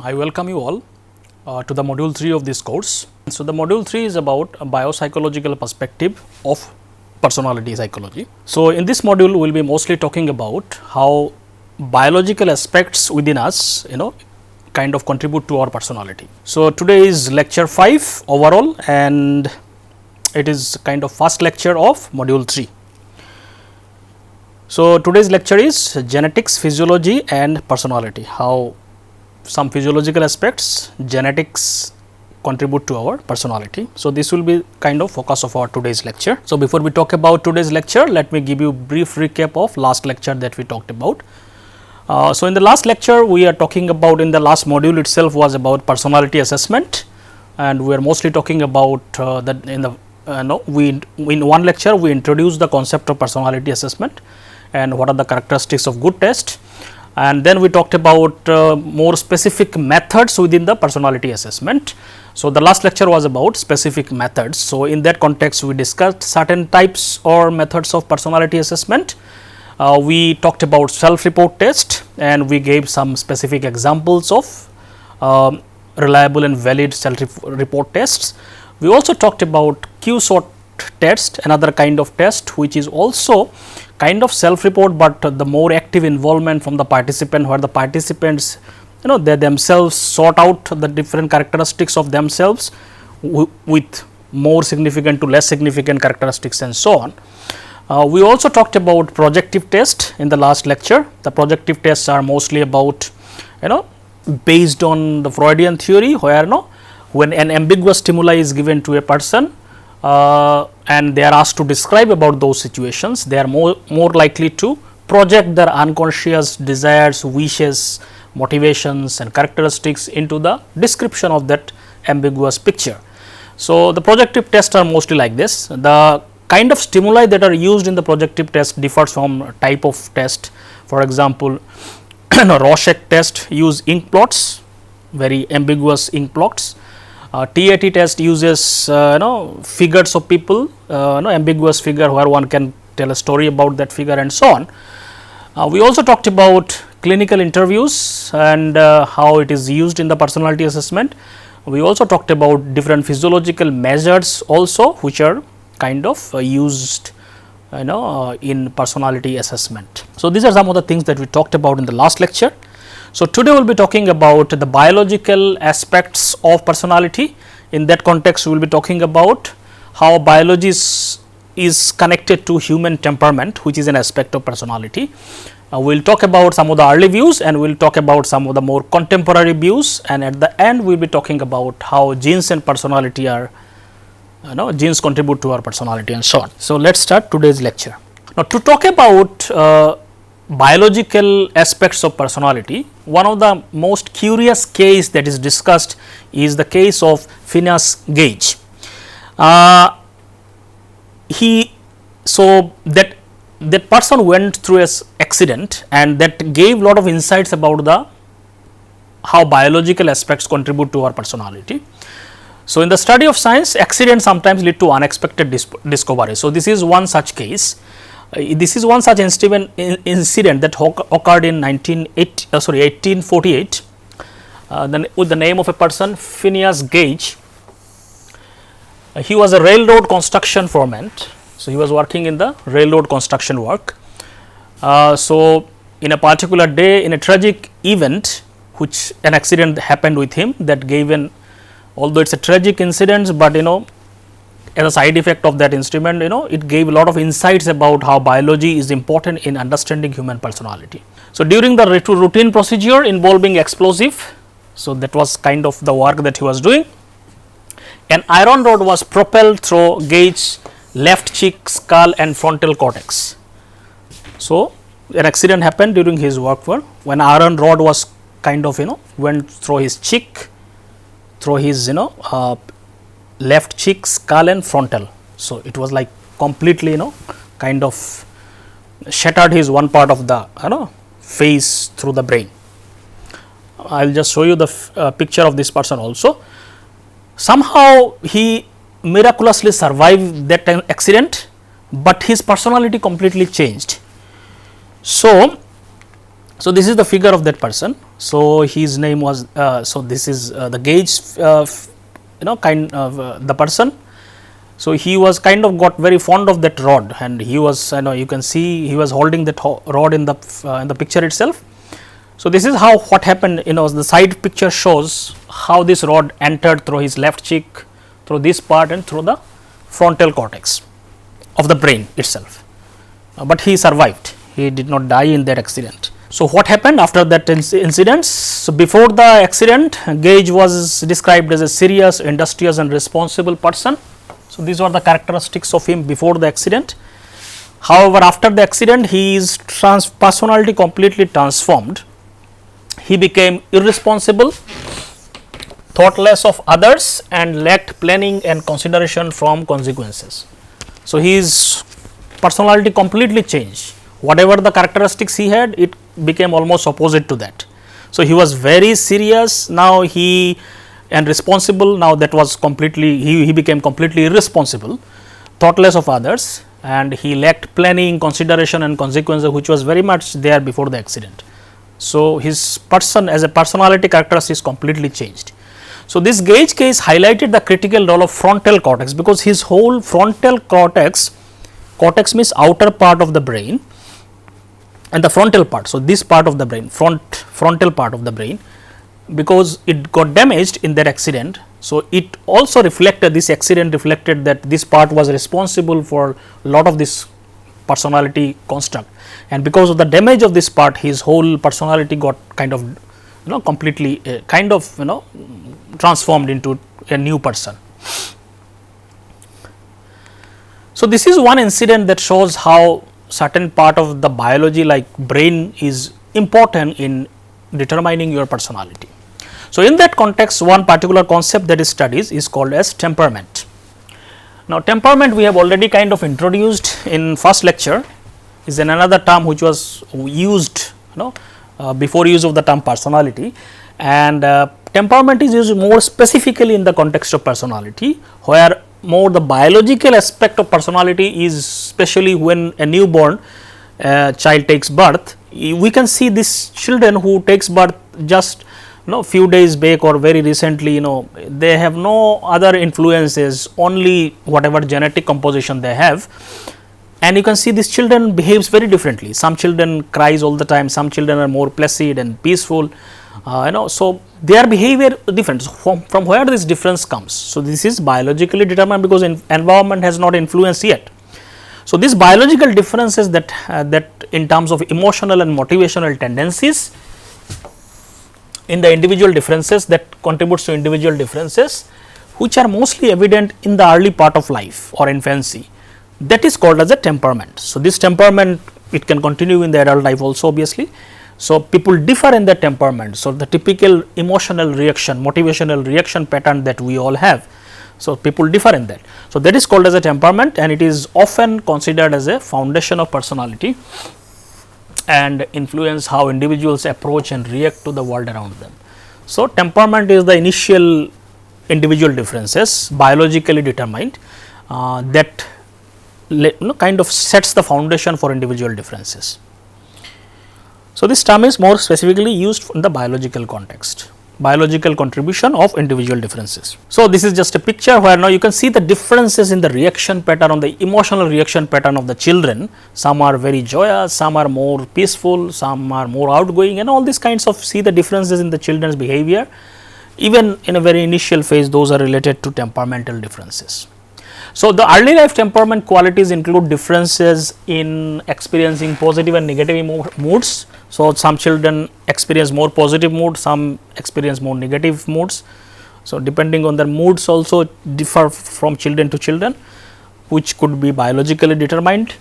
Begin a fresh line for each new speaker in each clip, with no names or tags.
I welcome you all to the module 3 of this course. So, the module 3 is about a biopsychological perspective of personality psychology. So, in this module we will be mostly talking about how biological aspects within us kind of contribute to our personality. So, today is lecture 5 overall and it is kind of first lecture of module 3. So, today's lecture is genetics, physiology and personality, how some physiological aspects, genetics contribute to our personality. So, this will be kind of focus of our today's lecture. So, before we talk about today's lecture, let me give you brief recap of last lecture that we talked about. So, in the last lecture we are talking about, in the last module itself was about personality assessment, and we are mostly talking about that in the in one lecture we introduced the concept of personality assessment and what are the characteristics of good test, and then we talked about more specific methods within the personality assessment. So, the last lecture was about specific methods. So, in that context we discussed certain types or methods of personality assessment. We talked about self report test and we gave some specific examples of reliable and valid self report tests. We also talked about Q-SWOT test, another kind of test which is also kind of self report, but the more active involvement from the participant, where the participants they themselves sort out the different characteristics of themselves with more significant to less significant characteristics and so on. We also talked about projective test in the last lecture. The projective tests are mostly about based on the Freudian theory, where when an ambiguous stimuli is given to a person and they are asked to describe about those situations, they are more likely to project their unconscious desires, wishes, motivations and characteristics into the description of that ambiguous picture. So, the projective tests are mostly like this. The kind of stimuli that are used in the projective test differs from type of test. For example, Rorschach test use ink blots, very ambiguous ink blots. TAT test uses figures of people, ambiguous figure where one can tell a story about that figure and so on. We also talked about clinical interviews and how it is used in the personality assessment. We also talked about different physiological measures also, which are kind of used in personality assessment. So, these are some of the things that we talked about in the last lecture. So, today we will be talking about the biological aspects of personality. In that context, we will be talking about how biology is connected to human temperament, which is an aspect of personality. We will talk about some of the early views and we will talk about some of the more contemporary views, and at the end we will be talking about how genes and personality are genes contribute to our personality and so on. So, let us start today's lecture. Now, to talk about biological aspects of personality, one of the most curious case that is discussed is the case of Phineas Gage. So that person went through an accident and that gave lot of insights about how biological aspects contribute to our personality. So, in the study of science, accidents sometimes lead to unexpected discoveries. So, this is one such case. This is one such incident that occurred in 1848 with the name of a person, Phineas Gage. He was a railroad construction foreman. So, he was working in the railroad construction work. So, in a particular day, in a tragic event, which an accident happened with him that gave although it is a tragic incident, but as a side effect of that instrument, it gave a lot of insights about how biology is important in understanding human personality. So, during the routine procedure involving explosive, so that was kind of the work that he was doing, an iron rod was propelled through Gage's left cheek, skull and frontal cortex. So, an accident happened during his work when iron rod was kind of went through his cheek, through his left cheek, skull and frontal. So, it was like completely kind of shattered his one part of the face through the brain. I will just show you the picture of this person also. Somehow he miraculously survived that accident, but his personality completely changed. So, So, this is the figure of that person. So, his name was so this is the Gage kind of the person. So, he was kind of got very fond of that rod, and he was you can see he was holding that rod in the picture itself. So, this is how what happened, the side picture shows how this rod entered through his left cheek, through this part and through the frontal cortex of the brain itself, but he survived, he did not die in that accident. So, what happened after that incident? So, before the accident, Gage was described as a serious, industrious and responsible person. So, these were the characteristics of him before the accident. However, after the accident, his personality completely transformed. He became irresponsible, thoughtless of others and lacked planning and consideration from consequences. So, his personality completely changed. Whatever the characteristics he had, it became almost opposite to that. So, he was very serious now and responsible. Now, that was completely he became completely irresponsible, thoughtless of others, and he lacked planning, consideration and consequences, which was very much there before the accident. So, his person as a personality characteristics completely changed. So, this Gage case highlighted the critical role of frontal cortex, because his whole frontal cortex means outer part of the brain and the frontal part. So, this part of the brain, frontal part of the brain, because it got damaged in that accident. So, it also reflected, this accident reflected that this part was responsible for a lot of this personality construct, and because of the damage of this part, his whole personality got kind of completely transformed into a new person. So, this is one incident that shows how certain part of the biology like brain is important in determining your personality. So, in that context, one particular concept that is studied is called as temperament. Now, temperament we have already kind of introduced in first lecture, is another term which was used before use of the term personality, and temperament is used more specifically in the context of personality, where more the biological aspect of personality is, especially when a newborn child takes birth. We can see these children who takes birth just few days back or very recently, they have no other influences, only whatever genetic composition they have, and you can see these children behaves very differently. Some children cries all the time, some children are more placid and peaceful, so their behavior different. So, from where this difference comes? So, this is biologically determined, because environment has not influenced yet. So, these biological differences that in terms of emotional and motivational tendencies in the individual differences, that contributes to individual differences, which are mostly evident in the early part of life or infancy, that is called as a temperament. So, this temperament, it can continue in the adult life also, obviously. So, people differ in their temperament. So, the typical emotional reaction, motivational reaction pattern that we all have. So, people differ in that. So, that is called as a temperament, and it is often considered as a foundation of personality and influence how individuals approach and react to the world around them. So, temperament is the initial individual differences biologically determined that kind of sets the foundation for individual differences. So, this term is more specifically used in the biological context, biological contribution of individual differences. So, this is just a picture where now you can see the differences in the reaction pattern, on the emotional reaction pattern of the children. Some are very joyous, some are more peaceful, some are more outgoing, and all these kinds of see the differences in the children's behavior. Even in a very initial phase, those are related to temperamental differences. So, the early life temperament qualities include differences in experiencing positive and negative moods. So, some children experience more positive moods, some experience more negative moods. So, depending on their moods also differ from children to children, which could be biologically determined.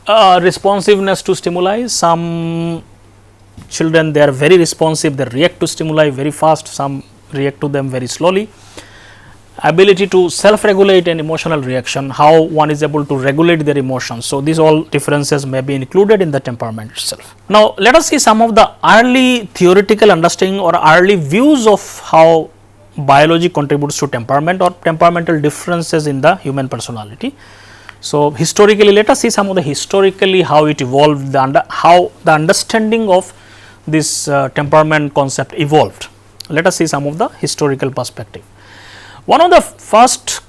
Responsiveness to stimuli, some children they are very responsive, they react to stimuli very fast, some react to them very slowly. Ability to self-regulate an emotional reaction, how one is able to regulate their emotions. So, these all differences may be included in the temperament itself. Now, let us see some of the early theoretical understanding or early views of how biology contributes to temperament or temperamental differences in the human personality. So, historically, let us see some of the historically how it evolved, how the understanding of this temperament concept evolved. Let us see some of the historical perspective. One of the first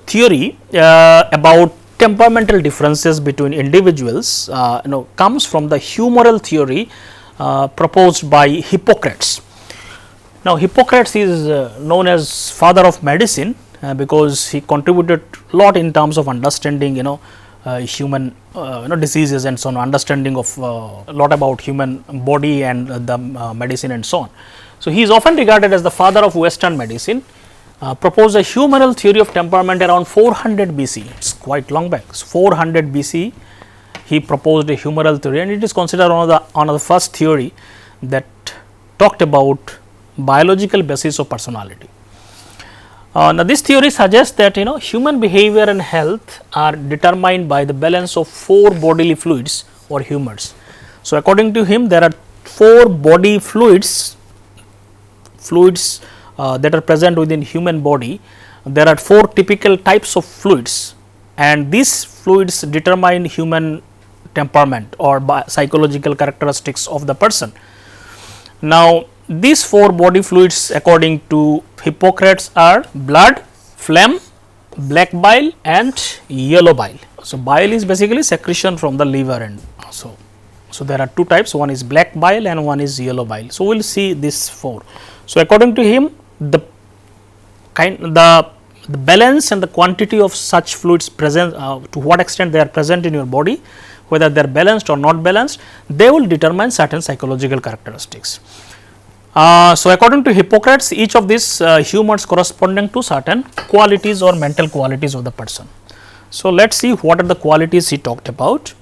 theory about temperamental differences between individuals comes from the humoral theory proposed by Hippocrates. Now, Hippocrates is known as father of medicine because he contributed a lot in terms of understanding human diseases and so on, understanding of a lot about human body and the medicine and so on. So, he is often regarded as the father of Western medicine. Proposed a humoral theory of temperament around 400 BC. It is quite long back. So, 400 BC he proposed a humoral theory, and it is considered one of the first theory that talked about biological basis of personality. Now, this theory suggests that human behavior and health are determined by the balance of 4 bodily fluids or humors. So, according to him, there are 4 body fluids that are present within human body. There are 4 typical types of fluids, and these fluids determine human temperament or psychological characteristics of the person. Now, these 4 body fluids according to Hippocrates are blood, phlegm, black bile and yellow bile. So, bile is basically secretion from the liver, and so there are 2 types, one is black bile and one is yellow bile. So, we will see these 4. So, according to him, the balance and the quantity of such fluids present, to what extent they are present in your body, whether they are balanced or not balanced, they will determine certain psychological characteristics. So, according to Hippocrates, each of these humors corresponding to certain qualities or mental qualities of the person. So, let us see what are the qualities he talked about.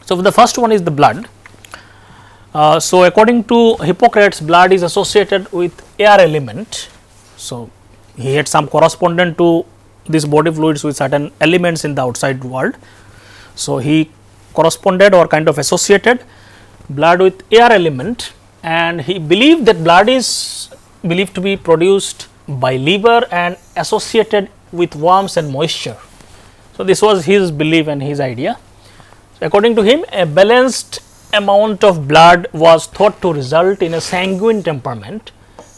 So, the first one is the blood. So, according to Hippocrates, blood is associated with air element. So, he had some correspondent to these body fluids with certain elements in the outside world. So, he corresponded or kind of associated blood with air element, and he believed that blood is believed to be produced by liver and associated with warmth and moisture. So, this was his belief and his idea. So, according to him, a balanced amount of blood was thought to result in a sanguine temperament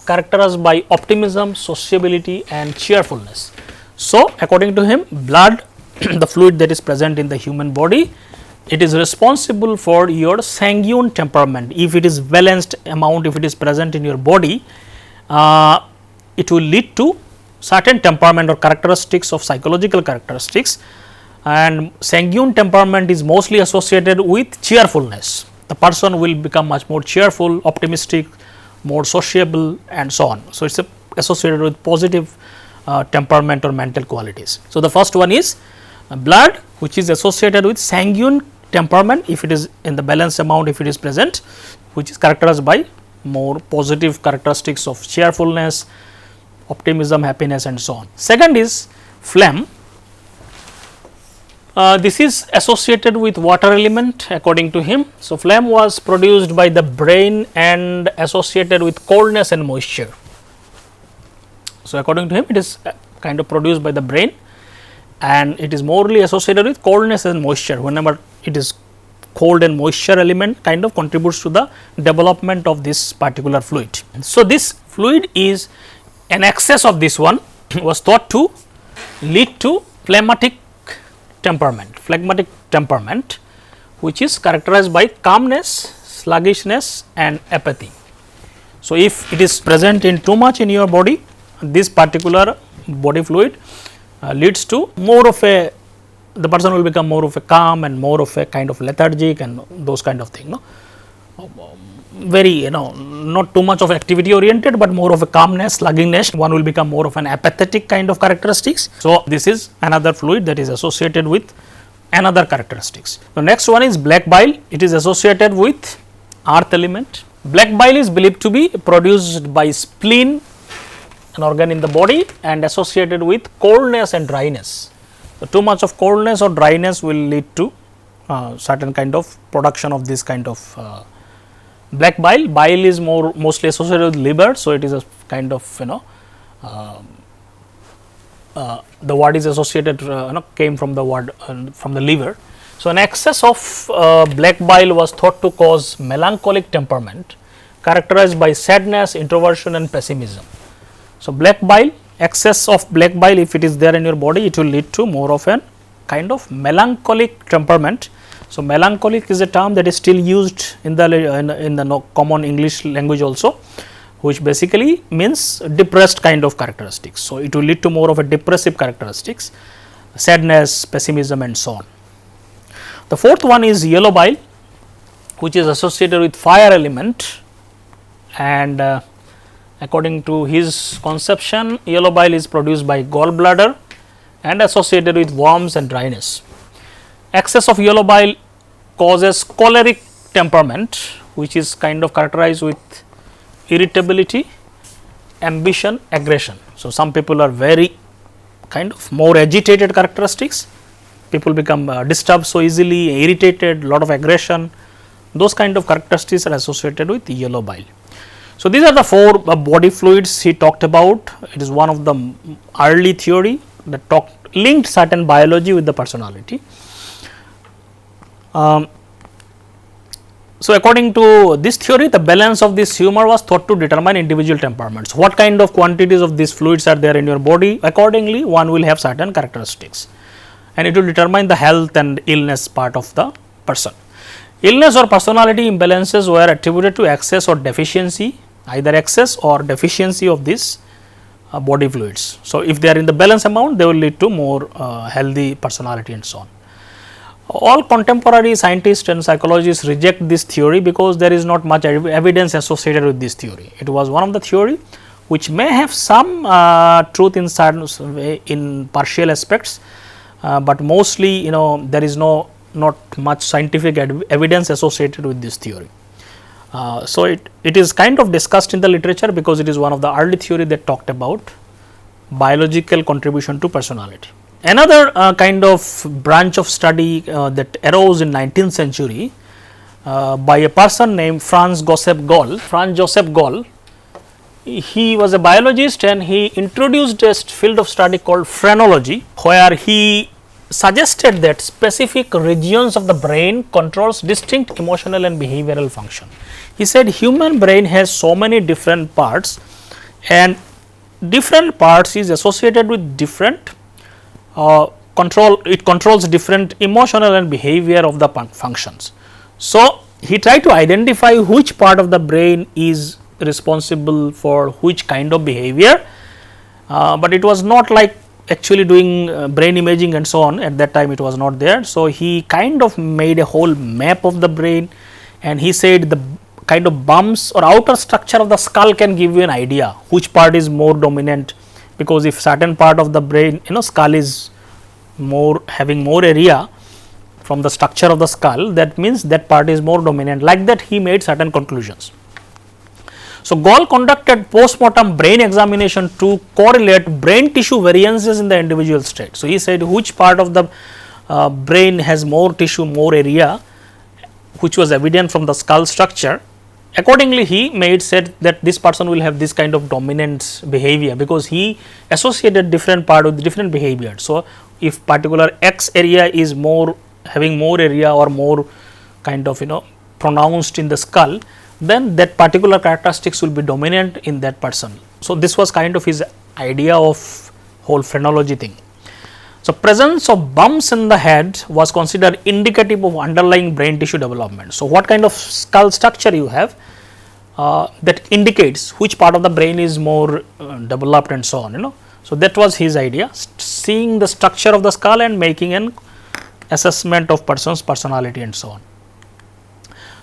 characterized by optimism, sociability and cheerfulness. So, according to him, blood the fluid that is present in the human body, it is responsible for your sanguine temperament. If it is balanced amount, if it is present in your body, it will lead to certain temperament or characteristics of psychological characteristics, and sanguine temperament is mostly associated with cheerfulness. The person will become much more cheerful, optimistic, more sociable and so on. So, it is associated with positive temperament or mental qualities. So, the first one is blood, which is associated with sanguine temperament if it is in the balanced amount, if it is present, which is characterized by more positive characteristics of cheerfulness, optimism, happiness and so on. Second is phlegm. This is associated with water element according to him. So, phlegm was produced by the brain and associated with coldness and moisture. So, according to him, it is kind of produced by the brain and it is morely associated with coldness and moisture. Whenever it is cold and moisture element kind of contributes to the development of this particular fluid. So, this fluid is an excess of this one was thought to lead to phlegmatic temperament, which is characterized by calmness, sluggishness and apathy. So, if it is present in too much in your body, this particular body fluid leads to more of a, the person will become more of a calm and more of a kind of lethargic and those kind of thing, very not too much of activity oriented, but more of a calmness, sluggishness, one will become more of an apathetic kind of characteristics. So, this is another fluid that is associated with another characteristics. The next one is black bile, it is associated with earth element. Black bile is believed to be produced by spleen, an organ in the body, and associated with coldness and dryness. So, too much of coldness or dryness will lead to certain kind of production of this kind of black bile. Bile is mostly associated with liver. So, it is a kind of the word is associated came from the word from the liver. So, an excess of black bile was thought to cause melancholic temperament characterized by sadness, introversion and pessimism. So, black bile, excess of black bile, if it is there in your body, it will lead to more of an kind of melancholic temperament. So, melancholic is a term that is still used in the common English language also, which basically means depressed kind of characteristics. So, it will lead to more of a depressive characteristics, sadness, pessimism and so on. The fourth one is yellow bile, which is associated with fire element, and according to his conception, yellow bile is produced by gallbladder and associated with worms and dryness. Excess of yellow bile causes choleric temperament, which is kind of characterized with irritability, ambition, aggression. So, some people are very kind of more agitated characteristics, people become disturbed so easily, irritated, lot of aggression, those kind of characteristics are associated with yellow bile. So, these are the four body fluids he talked about. It is one of the early theory that linked certain biology with the personality. So, according to this theory, the balance of this humor was thought to determine individual temperaments. What kind of quantities of these fluids are there in your body, accordingly one will have certain characteristics, and it will determine the health and illness part of the person. Illness or personality imbalances were attributed to excess or deficiency, either excess or deficiency of these body fluids. So, if they are in the balance amount, they will lead to more healthy personality and so on. All contemporary scientists and psychologists reject this theory because there is not much evidence associated with this theory. It was one of the theory which may have some truth in certain way in partial aspects, but mostly there is not much scientific evidence associated with this theory. So, it is kind of discussed in the literature because it is one of the early theory that talked about biological contribution to personality. Another kind of branch of study that arose in 19th century by a person named Franz Joseph Gall. Franz Joseph Gall, he was a biologist and he introduced a field of study called phrenology, where he suggested that specific regions of the brain controls distinct emotional and behavioral function. He said human brain has so many different parts, and different parts is associated with different it controls different emotional and behavior of the functions. So, he tried to identify which part of the brain is responsible for which kind of behavior, but it was not like actually doing brain imaging and so on. At that time it was not there. So, he kind of made a whole map of the brain, and he said the kind of bumps or outer structure of the skull can give you an idea which part is more dominant, because if certain part of the brain skull is having more area from the structure of the skull, that means that part is more dominant. Like that he made certain conclusions. So, Gall conducted post-mortem brain examination to correlate brain tissue variances in the individual state. So, he said which part of the brain has more tissue, more area, which was evident from the skull structure. Accordingly, he said that this person will have this kind of dominant behavior, because he associated different part with different behavior. So, if particular X area is having more area or more kind of pronounced in the skull, then that particular characteristics will be dominant in that person. So, this was kind of his idea of whole phrenology thing. So, presence of bumps in the head was considered indicative of underlying brain tissue development. So, what kind of skull structure you have that indicates which part of the brain is more developed and so on. So, that was his idea, seeing the structure of the skull and making an assessment of person's personality and so on.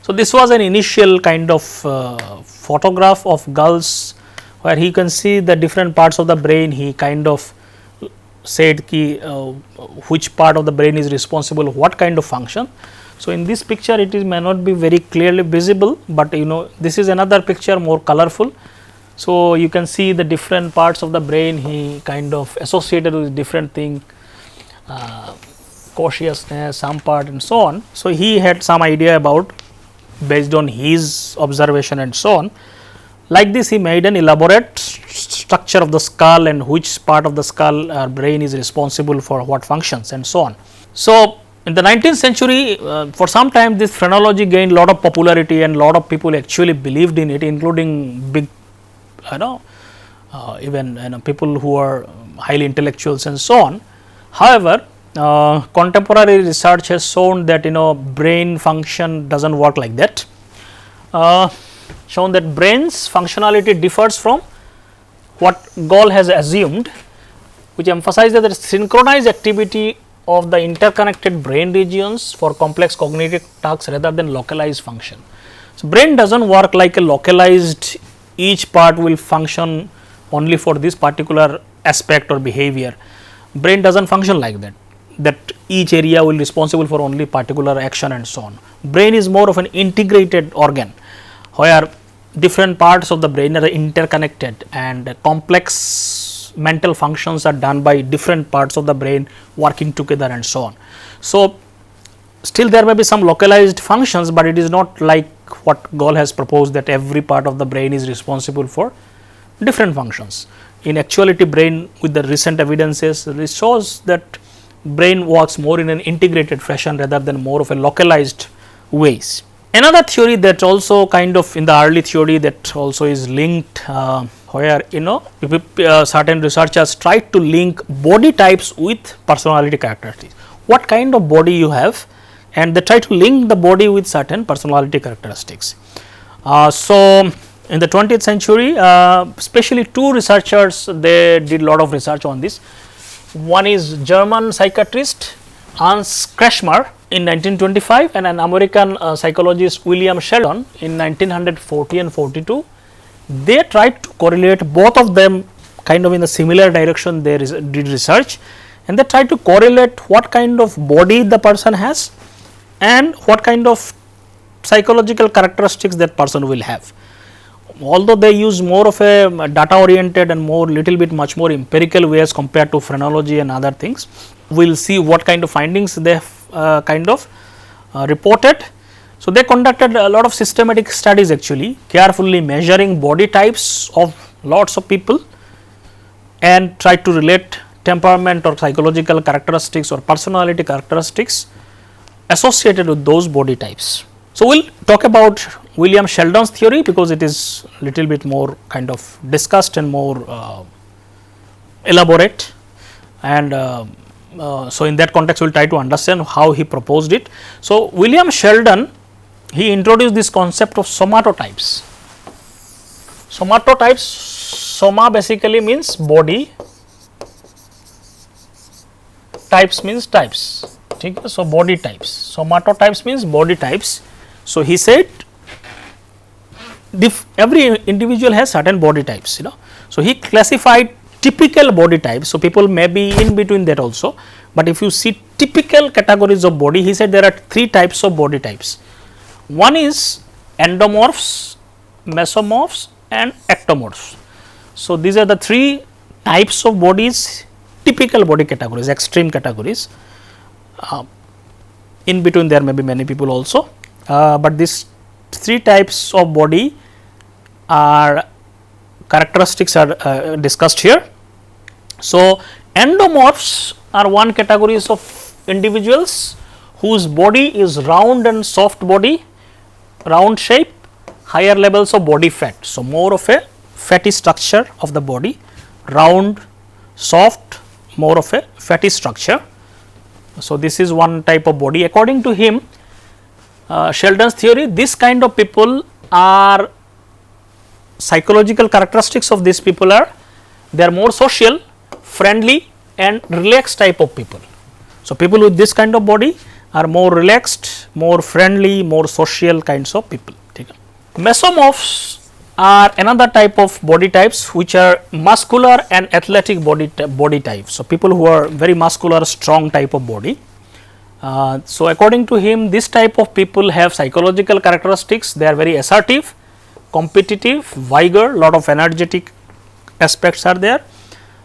So, this was an initial kind of photograph of Gall's, where he can see the different parts of the brain. He kind of said which part of the brain is responsible, what kind of function. So, in this picture it may not be very clearly visible, but this is another picture more colorful. So, you can see the different parts of the brain he kind of associated with different thing, cautiousness, some part and so on. So, he had some idea about based on his observation and so on. Like this, he made an elaborate structure of the skull and which part of the skull or brain is responsible for what functions and so on. So, in the 19th century, for some time this phrenology gained lot of popularity and lot of people actually believed in it, including big, even people who are highly intellectuals and so on. However, contemporary research has shown that brain function does not work like that. Shown that brain's functionality differs from what Gall has assumed, which emphasizes the synchronized activity of the interconnected brain regions for complex cognitive tasks rather than localized function. So, brain does not work like a localized, each part will function only for this particular aspect or behavior. Brain does not function like that each area will be responsible for only particular action and so on. Brain is more of an integrated organ, where different parts of the brain are interconnected and complex mental functions are done by different parts of the brain working together and so on. So, still there may be some localized functions, but it is not like what Gall has proposed, that every part of the brain is responsible for different functions. In actuality, brain, with the recent evidences, it shows that brain works more in an integrated fashion rather than more of a localized ways. Another theory that also kind of in the early theory that also is linked, where certain researchers tried to link body types with personality characteristics. What kind of body you have, and they try to link the body with certain personality characteristics. So, in the 20th century, especially two researchers, they did lot of research on this. One is German psychiatrist Hans Kretschmer in 1925 and an American psychologist William Sheldon in 1940 and 42. They tried to correlate, both of them kind of in a similar direction. They did research and they tried to correlate what kind of body the person has and what kind of psychological characteristics that person will have. Although they use more of a data oriented and more little bit much more empirical way as compared to phrenology and other things, we will see what kind of findings they have kind of reported. So, they conducted a lot of systematic studies, actually carefully measuring body types of lots of people and tried to relate temperament or psychological characteristics or personality characteristics associated with those body types. So, we will talk about William Sheldon's theory, because it is little bit more kind of discussed and more elaborate, and so in that context we will try to understand how he proposed it. So, William Sheldon, he introduced this concept of somatotypes. Somatotypes, soma basically means body, types means types. Okay. So, body types, somatotypes means body types. So, he said every individual has certain body types, So, he classified typical body types. So, people may be in between that also, but if you see typical categories of body, he said there are three types of body types. One is endomorphs, mesomorphs and ectomorphs. So, these are the three types of bodies, typical body categories, extreme categories. In between there may be many people also, but these three types of body are characteristics are discussed here. So, endomorphs are one categories of individuals whose body is round and soft body, round shape, higher levels of body fat. So, more of a fatty structure of the body, round, soft, more of a fatty structure. So, this is one type of body. According to him, Sheldon's theory, this kind of people are psychological characteristics of these people are, they are more social, friendly and relaxed type of people. So, people with this kind of body are more relaxed, more friendly, more social kinds of people. Mesomorphs are another type of body types which are muscular and athletic body type. So, people who are very muscular, strong type of body. So, according to him, this type of people have psychological characteristics. They are very assertive, competitive, vigor, lot of energetic aspects are there.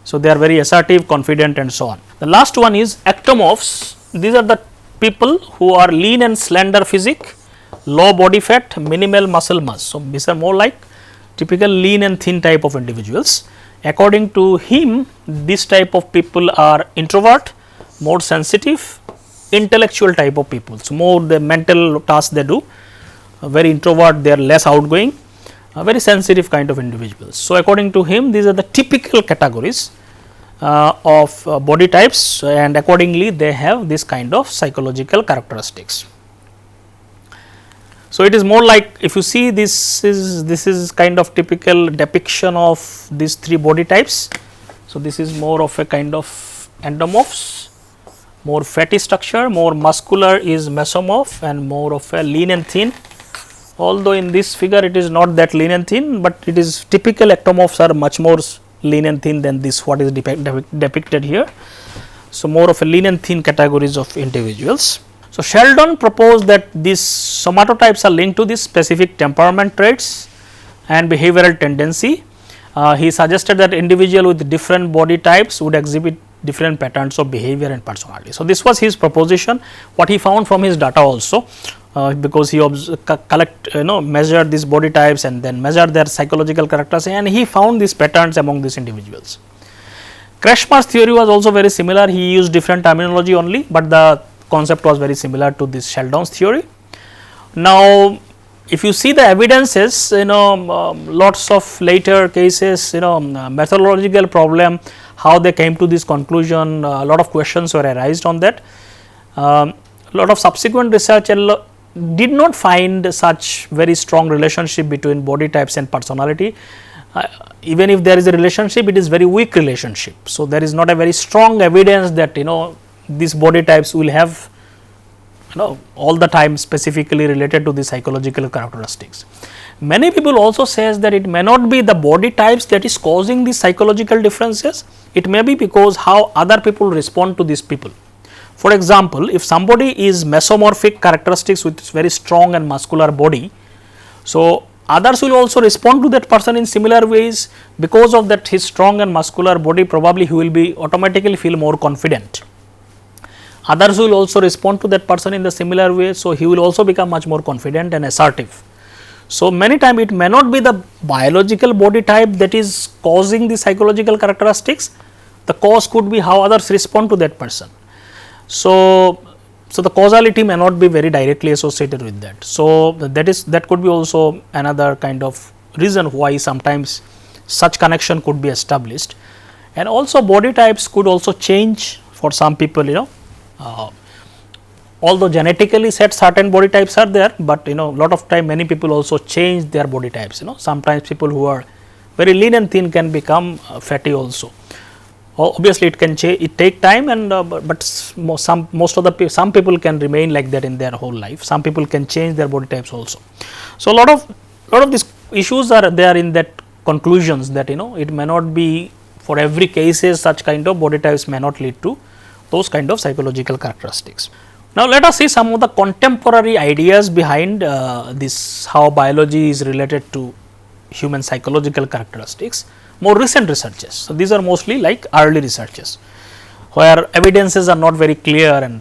So, they are very assertive, confident and so on. The last one is ectomorphs. These are the people who are lean and slender physique, low body fat, minimal muscle mass. So, these are more like typical lean and thin type of individuals. According to him, this type of people are introvert, more sensitive, intellectual type of people. So, more the mental tasks they do, very introvert, they are less outgoing, very sensitive kind of individuals. So, according to him, these are the typical categories of body types, and accordingly they have this kind of psychological characteristics. So, it is more like, if you see, this is kind of typical depiction of these three body types. So, this is more of a kind of endomorphs, more fatty structure, more muscular is mesomorph, and more of a lean and thin. Although in this figure it is not that lean and thin, but it is typical ectomorphs are much more lean and thin than this what is depicted here. So, more of a lean and thin categories of individuals. So, Sheldon proposed that these somatotypes are linked to these specific temperament traits and behavioral tendency. He suggested that individual with different body types would exhibit different patterns of behavior and personality. So, this was his proposition, what he found from his data also, because he measured these body types and then measured their psychological characteristics, and he found these patterns among these individuals. Kretschmer's theory was also very similar. He used different terminology only, but the concept was very similar to this Sheldon's theory. Now, if you see the evidences, lots of later cases, methodological problem, how they came to this conclusion, a lot of questions were arised on that. Lot of subsequent research did not find such very strong relationship between body types and personality. Even if there is a relationship, it is very weak relationship. So, there is not a very strong evidence that these body types will have all the time specifically related to the psychological characteristics. Many people also says that it may not be the body types that is causing these psychological differences, it may be because how other people respond to these people. For example, if somebody is mesomorphic characteristics with very strong and muscular body, so others will also respond to that person in similar ways. Because of that his strong and muscular body, probably he will be automatically feel more confident. Others will also respond to that person in the similar way. So, he will also become much more confident and assertive. So, many times it may not be the biological body type that is causing the psychological characteristics, the cause could be how others respond to that person. So, the causality may not be very directly associated with that. So, that could be also another kind of reason why sometimes such connection could be established. And also body types could also change for some people, although genetically set certain body types are there, but lot of time many people also change their body types. Sometimes people who are very lean and thin can become fatty also. Obviously, it can change, it take time, and but some people can remain like that in their whole life. Some people can change their body types also. So, lot of these issues are there in that conclusions that it may not be for every cases such kind of body types may not lead to those kind of psychological characteristics. Now, let us see some of the contemporary ideas behind this, how biology is related to human psychological characteristics, more recent researches. So, these are mostly like early researches, where evidences are not very clear and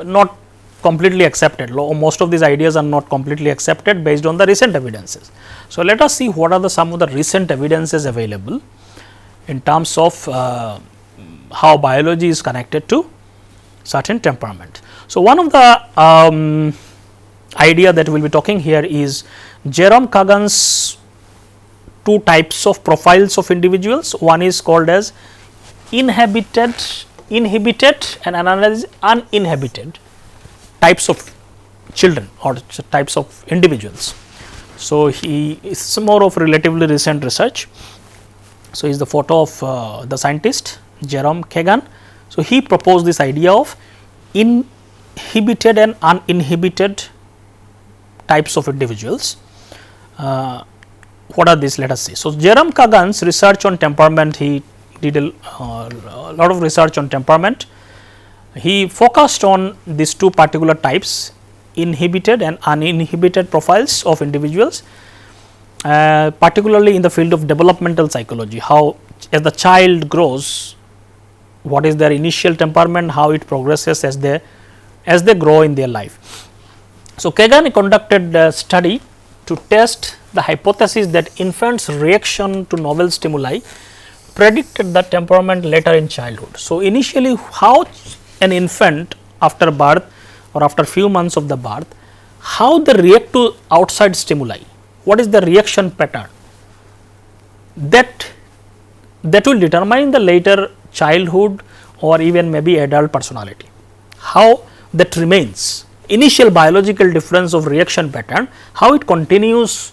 not completely accepted. Most of these ideas are not completely accepted based on the recent evidences. So, let us see what are some of the recent evidences available in terms of how biology is connected to certain temperament. So, one of the idea that we will be talking here is Jerome Kagan's two types of profiles of individuals. One is called as inhibited and another is uninhibited types of children or types of individuals. So, he is more of relatively recent research. So, is the photo of the scientist Jerome Kagan. So, he proposed this idea of inhibited and uninhibited types of individuals. What are these? Let us see. So, Jerome Kagan's research on temperament, he did a lot of research on temperament. He focused on these two particular types, inhibited and uninhibited profiles of individuals, particularly in the field of developmental psychology, how as the child grows, what is their initial temperament, how it progresses as they grow in their life. So, Kagan conducted a study to test the hypothesis that infants' reaction to novel stimuli predicted the temperament later in childhood. So, initially how an infant after birth or after few months of the birth, how they react to outside stimuli, what is the reaction pattern, that will determine the later childhood or even maybe adult personality. How that remains, initial biological difference of reaction pattern, how it continues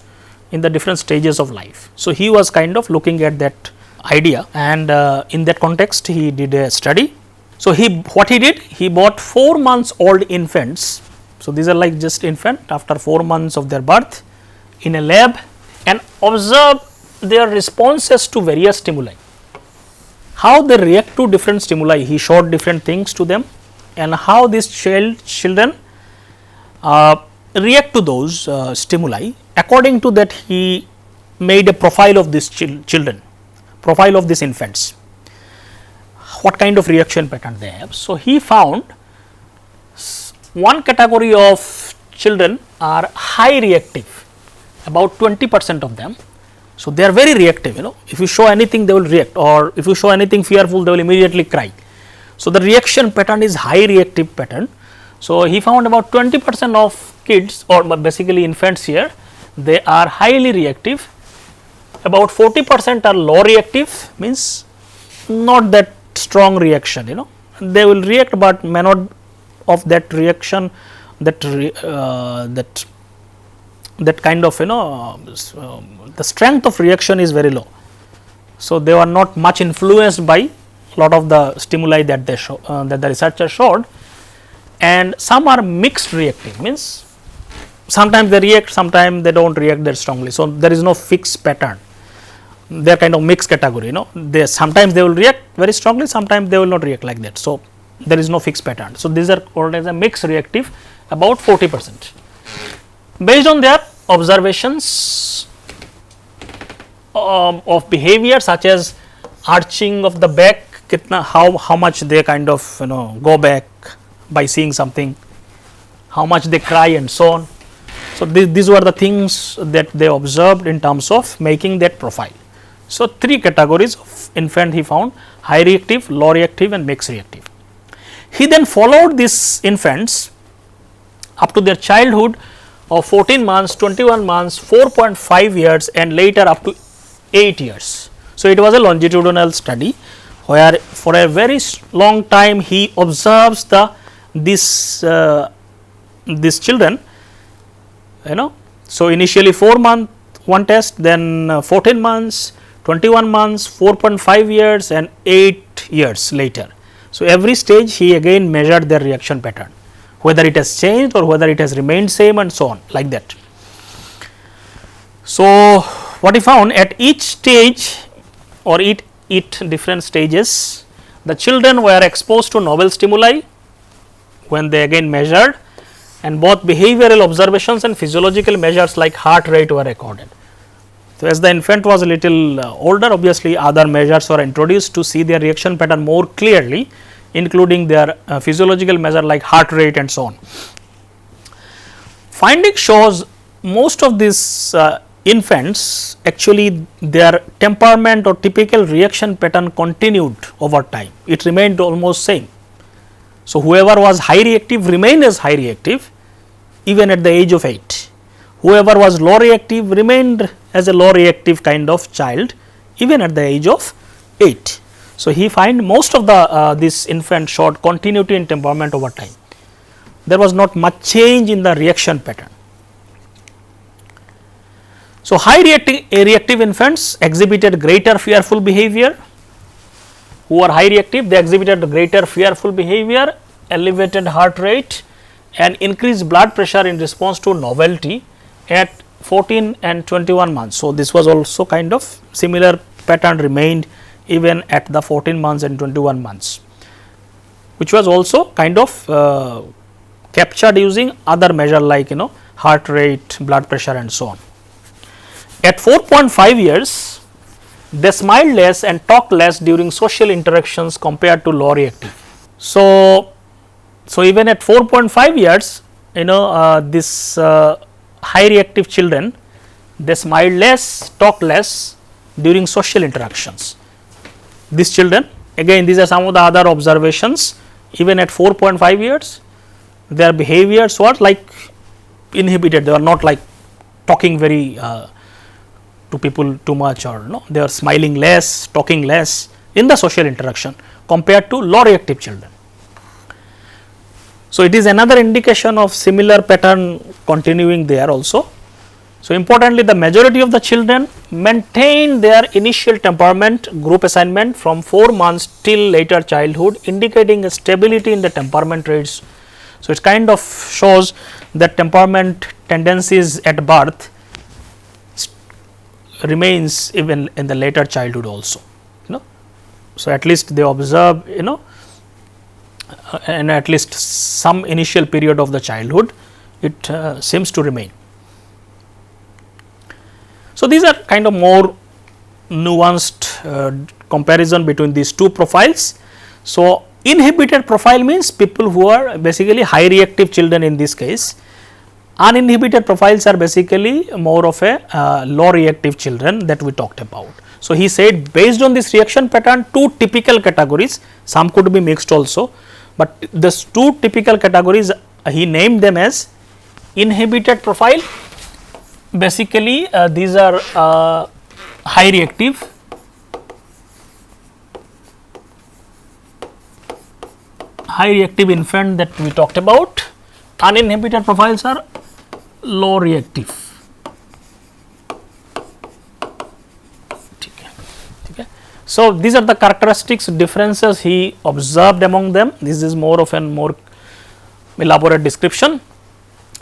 in the different stages of life. So, he was kind of looking at that idea, and in that context he did a study. So, what he did, he bought 4 months old infants. So, these are like just infant after 4 months of their birth in a lab, and observed their responses to various stimuli, how they react to different stimuli. He showed different things to them, and how these children react to those stimuli. According to that, he made a profile of these children, profile of these infants, what kind of reaction pattern they have. So, he found one category of children are high reactive, about 20% of them. So, they are very reactive, if you show anything they will react, or if you show anything fearful they will immediately cry. So, the reaction pattern is high reactive pattern. So, he found about 20% of kids, or basically infants here, they are highly reactive, about 40% are low reactive, means not that strong reaction, they will react, but may not of that reaction, that kind of the strength of reaction is very low. So, they were not much influenced by lot of the stimuli that they show, that the researcher showed, and some are mixed reactive, means sometimes they react, sometimes they do not react that strongly. So, there is no fixed pattern, they are kind of mixed category, they sometimes they will react very strongly, sometimes they will not react like that. So, there is no fixed pattern. So, these are called as a mixed reactive, about 40%. Based on their observations of behavior such as arching of the back, how much they kind of go back by seeing something, how much they cry and so on. So, these were the things that they observed in terms of making that profile. So, 3 categories of infant he found: high reactive, low reactive and mixed reactive. He then followed these infants up to their childhood of 14 months, 21 months, 4.5 years and later up to 8 years. So, it was a longitudinal study where for a very long time he observes these children, So, initially 4 months one test, then 14 months, 21 months, 4.5 years and 8 years later. So, every stage he again measured their reaction pattern, whether it has changed or whether it has remained same and so on, like that. So, what he found, at each stage or each different stages, the children were exposed to novel stimuli when they again measured, and both behavioral observations and physiological measures like heart rate were recorded. So, as the infant was a little older, obviously other measures were introduced to see their reaction pattern more clearly, including their physiological measure like heart rate and so on. Finding shows most of these infants, actually their temperament or typical reaction pattern continued over time, it remained almost same. So, whoever was high reactive remained as high reactive even at the age of 8, whoever was low reactive remained as a low reactive kind of child even at the age of 8. So, he find most of the this infant showed continuity in temperament over time, there was not much change in the reaction pattern. So, high reactive infants exhibited greater fearful behavior, who are high reactive they exhibited greater fearful behavior, elevated heart rate and increased blood pressure in response to novelty at 14 and 21 months. So, this was also kind of similar pattern remained even at the 14 months and 21 months, which was also kind of captured using other measure like heart rate, blood pressure and so on. At 4.5 years, they smiled less and talked less during social interactions compared to low reactive. So, even at 4.5 years, this high reactive children, they smiled less, talked less during social interactions. These children, again these are some of the other observations even at 4.5 years, their behaviors were like inhibited, they were not like talking very to people too much, or no, they are smiling less, talking less in the social interaction compared to low reactive children. So, it is another indication of similar pattern continuing there also. So, importantly, the majority of the children maintain their initial temperament group assignment from 4 months till later childhood, indicating a stability in the temperament traits. So, it kind of shows that temperament tendencies at birth remains even in the later childhood also, you know. So, at least they observe, you know, and at least some initial period of the childhood, it seems to remain. So, these are kind of more nuanced comparison between these two profiles. So, inhibited profile means people who are basically high reactive children in this case. Uninhibited profiles are basically more of a low reactive children that we talked about. So, he said based on this reaction pattern, two typical categories, some could be mixed also, but these two typical categories he named them as inhibited profile. Basically these are high reactive, infant that we talked about. Uninhibited profiles are low reactive. Okay. So, these are the characteristics differences he observed among them. This is more of a more elaborate description.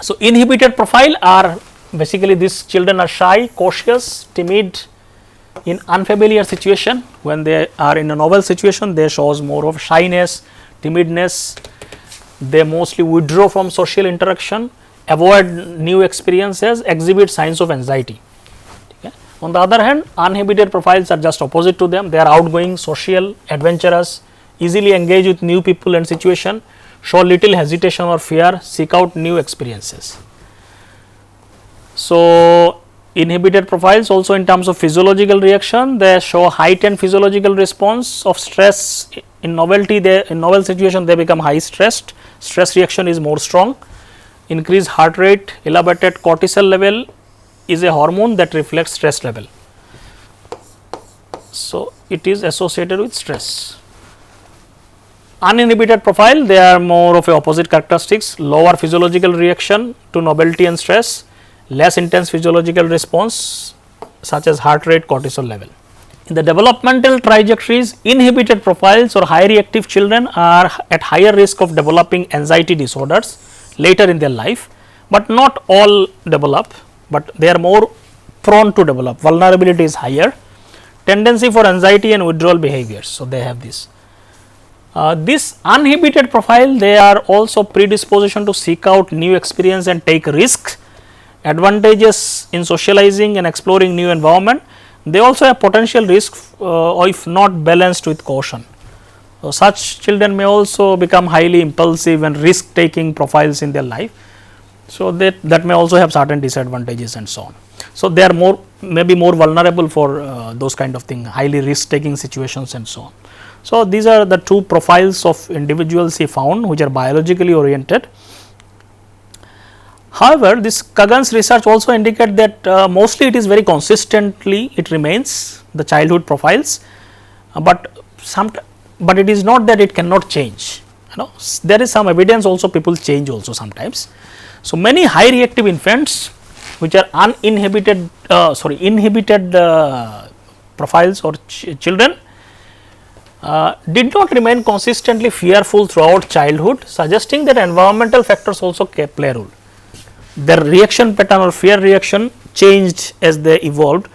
So, inhibited profile are basically these children are shy, cautious, timid in unfamiliar situation. When they are in a novel situation, they shows more of shyness, timidness, they mostly withdraw from social interaction, avoid new experiences, exhibit signs of anxiety. Okay. On the other hand, uninhibited profiles are just opposite to them, they are outgoing, social, adventurous, easily engage with new people and situation, show little hesitation or fear, seek out new experiences. So, inhibited profiles also in terms of physiological reaction, they show heightened physiological response of stress. In novelty, in novel situation they become high stressed, stress reaction is more strong, increased heart rate, elevated cortisol level is a hormone that reflects stress level. So, it is associated with stress. Uninhibited profile, they are more of a opposite characteristics, lower physiological reaction to novelty and stress, less intense physiological response such as heart rate, cortisol level. In the developmental trajectories, inhibited profiles or high reactive children are at higher risk of developing anxiety disorders later in their life, but not all develop, but they are more prone to develop, vulnerability is higher, tendency for anxiety and withdrawal behaviors. So, they have this. This uninhibited profile, they are also predisposition to seek out new experience and take risks, advantages in socializing and exploring new environment. They also have potential risk if not balanced with caution. So, such children may also become highly impulsive and risk taking profiles in their life. So, that may also have certain disadvantages and so on. So, they are more maybe more vulnerable for those kind of things, highly risk taking situations and so on. So, these are the two profiles of individuals he found which are biologically oriented. However, this Kagan's research also indicate that mostly it is very consistently it remains the childhood profiles, but it is not that it cannot change, you know, there is some evidence also people change also sometimes. So, many high reactive infants which are inhibited profiles or children did not remain consistently fearful throughout childhood, suggesting that environmental factors also play a role. Their reaction pattern or fear reaction changed as they evolved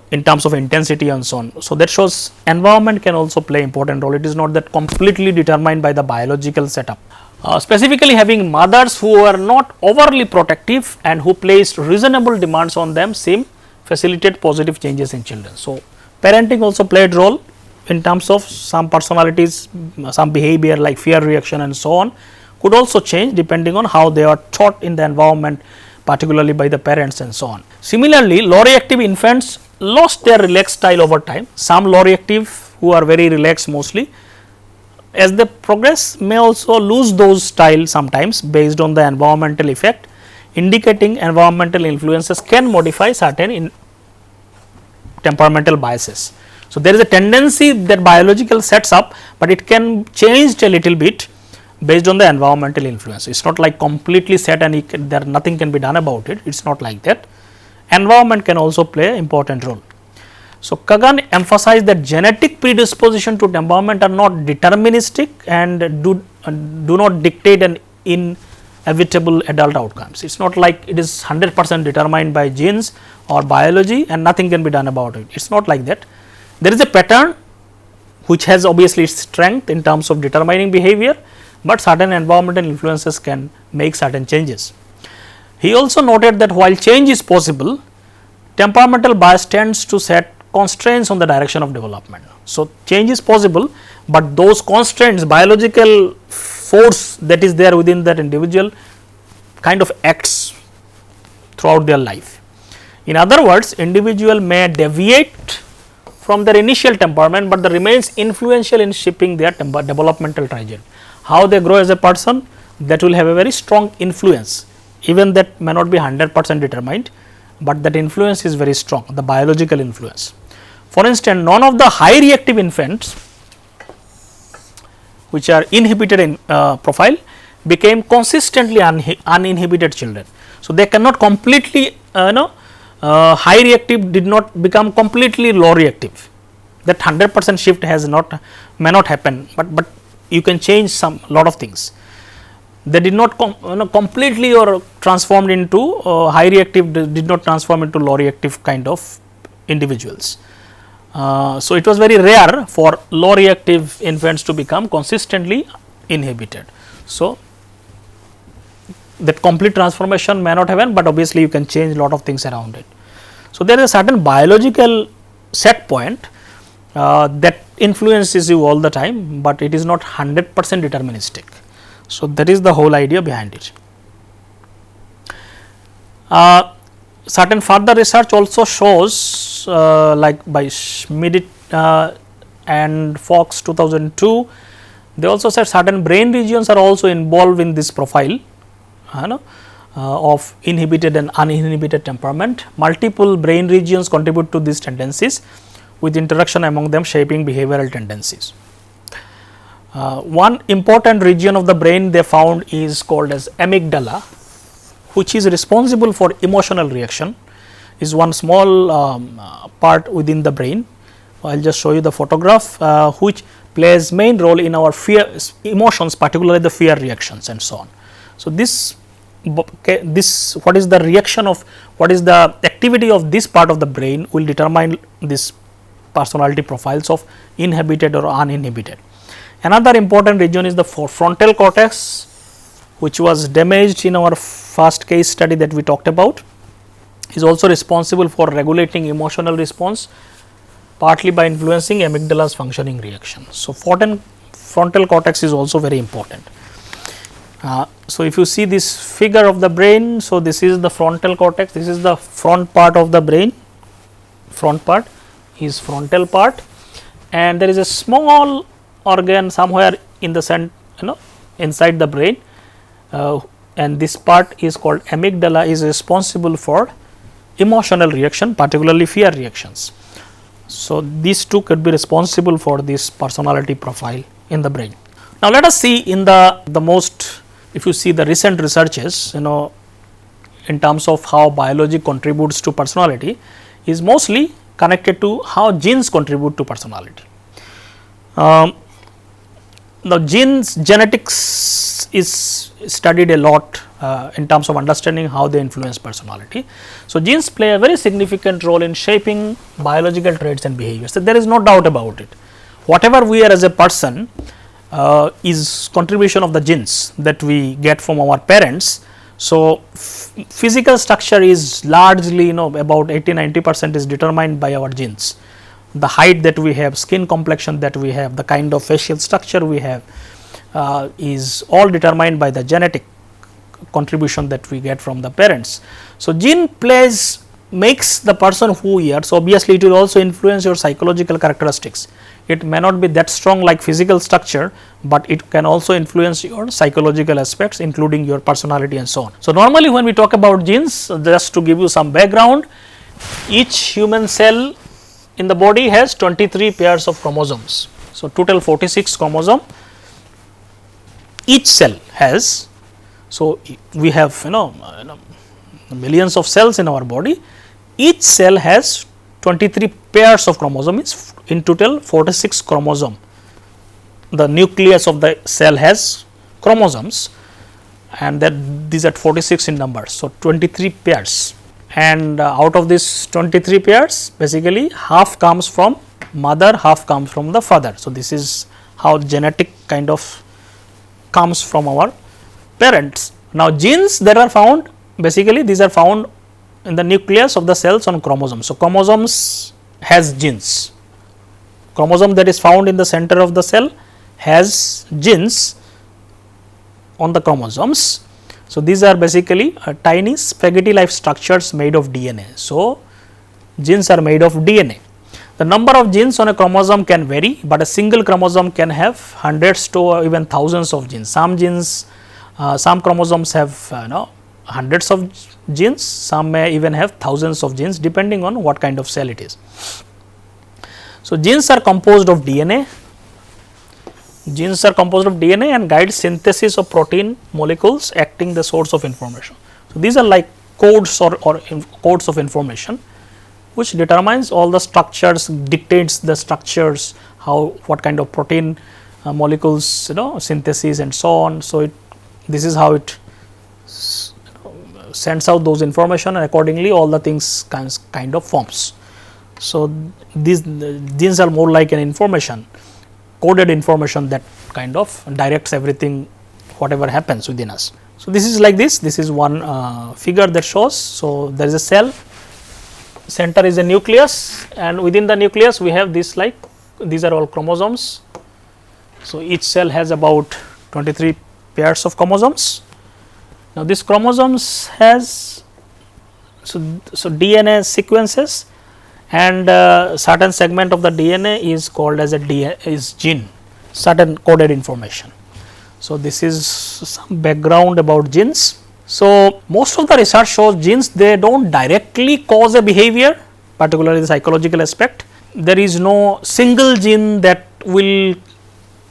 in terms of intensity and so on. So, that shows environment can also play important role, it is not that completely determined by the biological setup. Specifically, having mothers who are not overly protective and who placed reasonable demands on them seem facilitate positive changes in children. So, parenting also played role in terms of some personalities, some behavior like fear reaction and so on could also change depending on how they are taught in the environment, particularly by the parents and so on. Similarly, low reactive infants lost their relaxed style over time. Some low reactive who are very relaxed mostly as they progress may also lose those style sometimes based on the environmental effect, indicating environmental influences can modify certain temperamental biases. So, there is a tendency that biological sets up, but it can change a little bit based on the environmental influence. It is not like completely set and there nothing can be done about it, it is not like that. Environment can also play an important role. So, Kagan emphasized that genetic predisposition to temperament are not deterministic and do not dictate an inevitable adult outcomes. It is not like it is 100% determined by genes or biology and nothing can be done about it. It is not like that. There is a pattern which has obviously its strength in terms of determining behavior, but certain environmental influences can make certain changes. He also noted that while change is possible, temperamental bias tends to set constraints on the direction of development. So, change is possible, but those constraints, biological force that is there within that individual kind of acts throughout their life. In other words, individual may deviate from their initial temperament, but that remains influential in shaping their developmental trajectory. How they grow as a person, that will have a very strong influence, even that may not be 100% determined, but that influence is very strong, the biological influence. For instance, none of the high reactive infants which are inhibited in profile became consistently uninhibited children. So, they cannot completely high reactive did not become completely low reactive, that 100% shift has not may not happen, but you can change some lot of things. They did not completely or transformed into high reactive, did not transform into low reactive kind of individuals. So, it was very rare for low reactive infants to become consistently inhibited. So, that complete transformation may not happen, but obviously you can change lot of things around it. So, there is a certain biological set point that influences you all the time, but it is not 100% deterministic. So, that is the whole idea behind it. Certain further research also shows like by Schmidt and Fox 2002, they also said certain brain regions are also involved in this profile of inhibited and uninhibited temperament. Multiple brain regions contribute to these tendencies, with interaction among them shaping behavioral tendencies. One important region of the brain they found is called as amygdala, which is responsible for emotional reaction, is one small part within the brain. I will just show you the photograph, which plays main role in our fear emotions, particularly the fear reactions and so on. So, this what is the reaction of what is the activity of this part of the brain will determine this personality profiles of inhibited or uninhibited. Another important region is the frontal cortex, which was damaged in our first case study that we talked about, is also responsible for regulating emotional response, partly by influencing amygdala's functioning reaction. So, frontal cortex is also very important. So, if you see this figure of the brain, so this is the frontal cortex, this is the front part of the brain, front part is frontal part, and there is a small organ somewhere in the center, inside the brain, and this part is called amygdala, is responsible for emotional reaction, particularly fear reactions. So, these two could be responsible for this personality profile in the brain. Now, let us see in the most, if you see the recent researches, in terms of how biology contributes to personality, is mostly connected to how genes contribute to personality. Now, genetics is studied a lot in terms of understanding how they influence personality. So, genes play a very significant role in shaping biological traits and behaviors. So, there is no doubt about it. Whatever we are as a person is contribution of the genes that we get from our parents. So, physical structure is largely about 80-90% is determined by our genes. The height that we have, skin complexion that we have, the kind of facial structure we have is all determined by the genetic contribution that we get from the parents. So, gene plays makes the person who he are. So, obviously, it will also influence your psychological characteristics. It may not be that strong like physical structure, but it can also influence your psychological aspects, including your personality and so on. So, normally when we talk about genes, just to give you some background, each human cell in the body has 23 pairs of chromosomes. So, total 46 chromosome each cell has. So, we have millions of cells in our body. Each cell has 23 pairs of chromosomes, in total 46 chromosome. The nucleus of the cell has chromosomes, and that these are 46 in number. So, 23 pairs, and out of this 23 pairs, basically half comes from mother, half comes from the father. So, this is how genetic kind of comes from our parents. Now, genes that are found, basically these are found in the nucleus of the cells on chromosomes. So, chromosomes has genes. Chromosome that is found in the center of the cell has genes on the chromosomes. So, these are basically tiny spaghetti like structures made of DNA. So, genes are made of DNA. The number of genes on a chromosome can vary, but a single chromosome can have hundreds to even thousands of genes. Some genes, some chromosomes have hundreds of genes, some may even have thousands of genes, depending on what kind of cell it is. So, genes are composed of DNA. Genes are composed of DNA and guide synthesis of protein molecules, acting the source of information. So, these are like codes or codes of information, which determines all the structures, dictates the structures, what kind of protein molecules synthesis and so on. So, this is how it sends out those information, and accordingly all the things kind of forms. So, these genes are more like an information, coded information that kind of directs everything whatever happens within us. So, this is like this is one figure that shows. So, there is a cell, center is a nucleus, and within the nucleus we have this like these are all chromosomes. So, each cell has about 23 pairs of chromosomes. Now, this chromosomes has so DNA sequences, and certain segment of the DNA is called as is gene, certain coded information. So, this is some background about genes. So, most of the research shows genes, they do not directly cause a behavior, particularly the psychological aspect. There is no single gene that will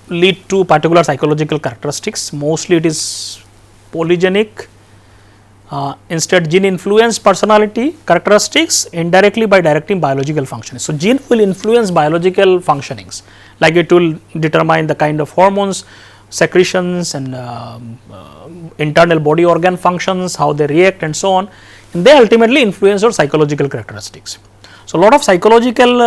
lead to particular psychological characteristics. Mostly it is polygenic. Instead, gene influence personality characteristics indirectly by directing biological functioning. So, gene will influence biological functionings, like it will determine the kind of hormones, secretions, and internal body organ functions, how they react and so on, and they ultimately influence your psychological characteristics. So, a lot of psychological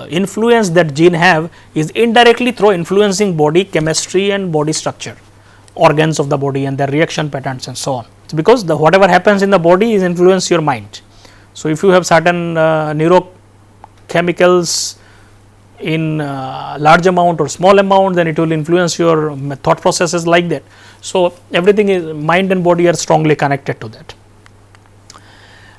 influence that gene have is indirectly through influencing body chemistry and body structure, organs of the body and their reaction patterns and so on. It's because whatever happens in the body is influence your mind. So, if you have certain neurochemicals in large amount or small amount, then it will influence your thought processes like that. So, everything is mind and body are strongly connected to that.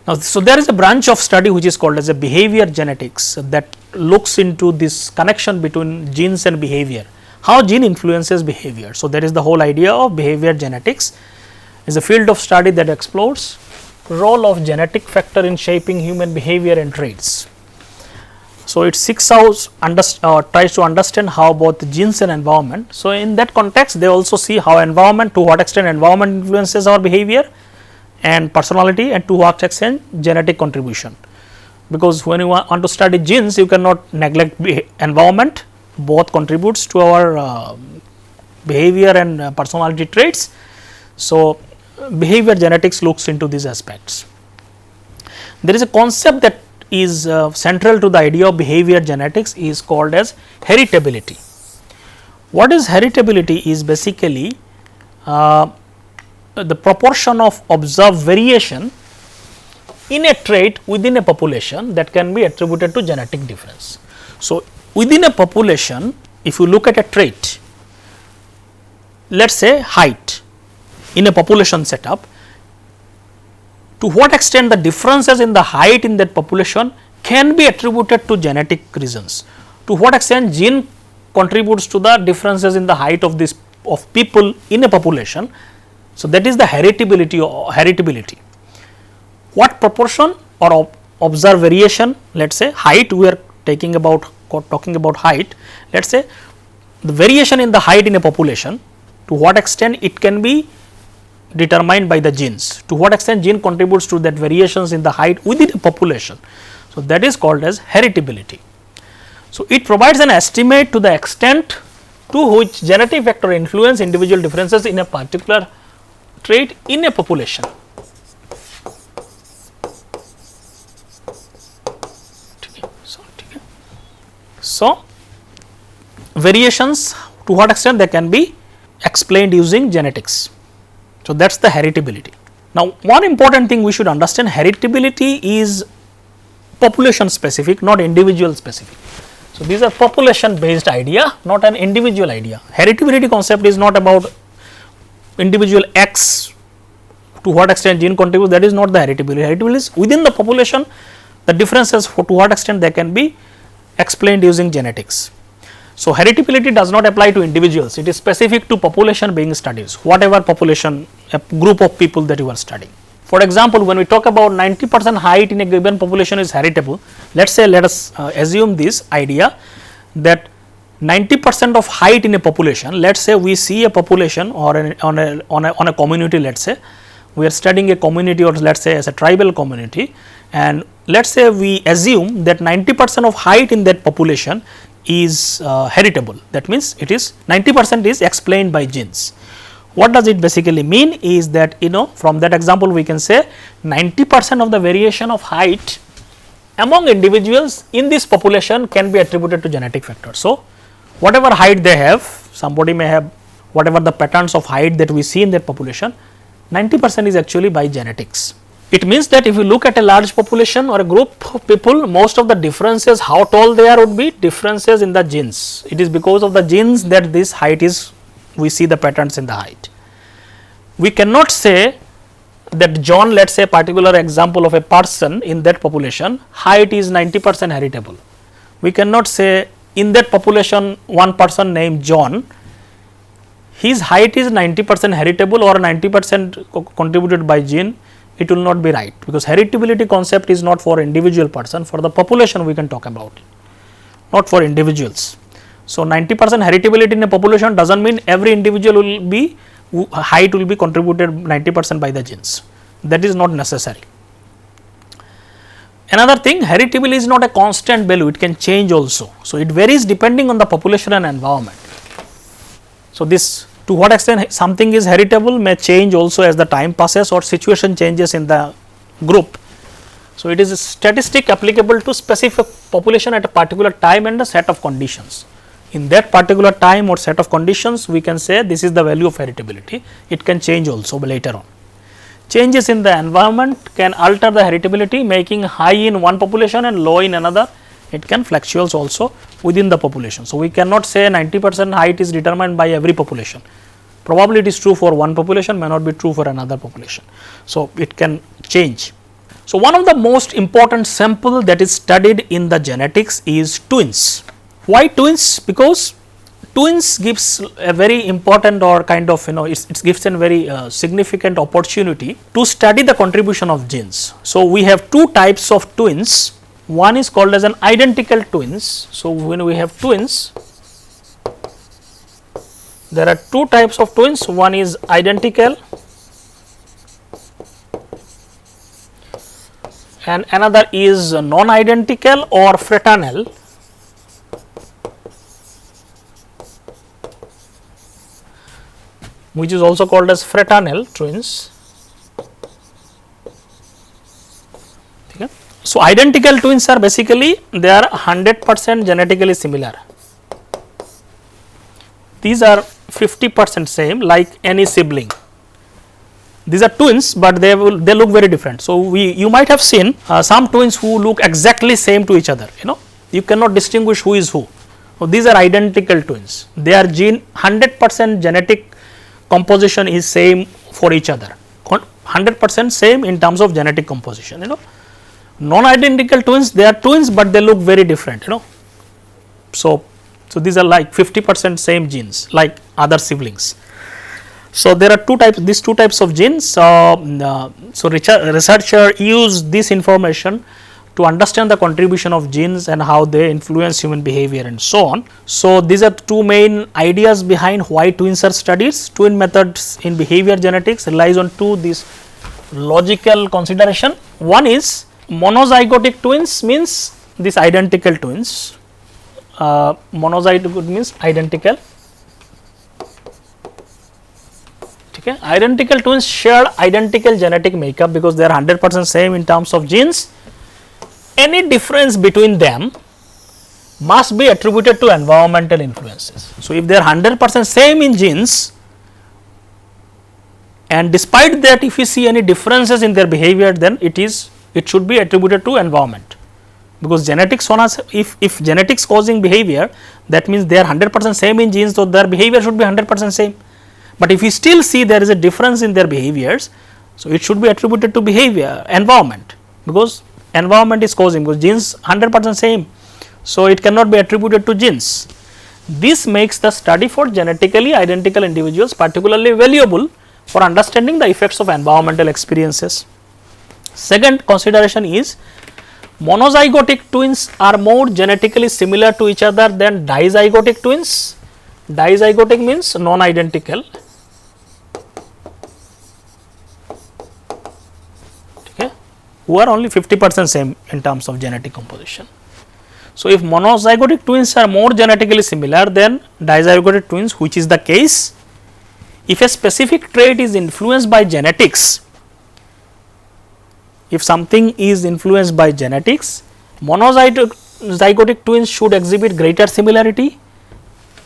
Now, so there is a branch of study which is called as a behavior genetics that looks into this connection between genes and behavior, how gene influences behavior. So, there is the whole idea of behavior genetics is a field of study that explores role of genetic factor in shaping human behavior and traits. So, it seeks out tries to understand how both genes and environment. So, in that context they also see how environment, to what extent environment influences our behavior and personality, and to what extent genetic contribution, because when you want to study genes you cannot neglect environment, both contributes to our behavior and personality traits. So, behavior genetics looks into these aspects. There is a concept that is central to the idea of behavior genetics is called as heritability. What is heritability is basically the proportion of observed variation in a trait within a population that can be attributed to genetic difference. So, within a population, if you look at a trait, let us say height in a population setup, to what extent the differences in the height in that population can be attributed to genetic reasons, to what extent gene contributes to the differences in the height of this of people in a population. So, that is the heritability. What proportion or observed variation, let us say height, we are talking about height, let us say the variation in the height in a population, to what extent it can be determined by the genes, to what extent gene contributes to that variations in the height within a population. So, that is called as heritability. So, it provides an estimate to the extent to which genetic factor influence individual differences in a particular trait in a population. So, variations to what extent they can be explained using genetics. So, that is the heritability. Now, one important thing we should understand, heritability is population specific, not individual specific. So, these are population based idea, not an individual idea. Heritability concept is not about individual X, to what extent gene contributes, that is not the heritability. Heritability is within the population, the differences to what extent they can be explained using genetics. So, heritability does not apply to individuals, it is specific to population being studied, whatever population, a group of people that you are studying. For example, when we talk about 90% height in a given population is heritable, let us assume this idea that 90% of height in a population, let us say we see a population or on a community, let us say we are studying a community, or let us say as a tribal community, and let us say we assume that 90% of height in that population is heritable. That means, it is 90% is explained by genes. What does it basically mean is that, from that example we can say 90% of the variation of height among individuals in this population can be attributed to genetic factors. So, whatever height they have, somebody may have whatever the patterns of height that we see in that population, 90% is actually by genetics. It means that if you look at a large population or a group of people, most of the differences, how tall they are would be differences in the genes. It is because of the genes that this height is, we see the patterns in the height. We cannot say that John, let us say particular example of a person in that population, height is 90% heritable. We cannot say in that population one person named John, his height is 90% heritable or 90% contributed by gene. It will not be right, because heritability concept is not for individual person, for the population we can talk about, not for individuals. So, 90% heritability in a population does not mean every individual will be, height will be contributed 90% by the genes, that is not necessary. Another thing, heritability is not a constant value, it can change also. So, it varies depending on the population and environment. So, this to what extent something is heritable may change also as the time passes or situation changes in the group. So, it is a statistic applicable to specific population at a particular time and a set of conditions. In that particular time or set of conditions, we can say this is the value of heritability. It can change also later on. Changes in the environment can alter the heritability, making high in one population and low in another. It can fluctuate also within the population. So, we cannot say 90% height is determined by every population. Probably it is true for one population, may not be true for another population. So, it can change. So, one of the most important sample that is studied in the genetics is twins. Why twins? Because twins gives a very important or kind of it gives a very significant opportunity to study the contribution of genes. So, we have two types of twins. One is called as an identical twins. So, when we have twins, there are two types of twins. One is identical and another is non-identical or fraternal. Which is also called as fraternal twins. Okay. So, identical twins are basically they are 100% genetically similar. These are 50% same like any sibling. These are twins, but they look very different. So, you might have seen some twins who look exactly same to each other. You cannot distinguish who is who. So, these are identical twins. They are 100% genetic composition is same for each other. 100% same in terms of genetic composition, non-identical twins, they are twins, but they look very different, So these are like 50% same genes like other siblings. So there are these two types of genes. So researcher use this information to understand the contribution of genes and how they influence human behavior and so on. So these are two main ideas behind why twins are studied. Twin methods in behavior genetics relies on these logical consideration. One is monozygotic twins, means these identical twins. Monozygotic means identical. Okay. Identical twins share identical genetic makeup because they are 100% same in terms of genes. Any difference between them must be attributed to environmental influences. So, if they are 100% same in genes, and despite that if you see any differences in their behavior, then it should be attributed to environment, because genetics if genetics causing behavior, that means they are 100% same in genes, so their behavior should be 100% same. But if you still see there is a difference in their behaviors, so it should be attributed to environment, because environment is causing, because genes 100% same, so it cannot be attributed to genes. This makes the study for genetically identical individuals particularly valuable for understanding the effects of environmental experiences. Second consideration is monozygotic twins are more genetically similar to each other than dizygotic twins. Dizygotic means non-identical. Who are only 50% same in terms of genetic composition. So, if monozygotic twins are more genetically similar than dizygotic twins, which is the case, if a specific trait is influenced by genetics, if something is influenced by genetics, monozygotic twins should exhibit greater similarity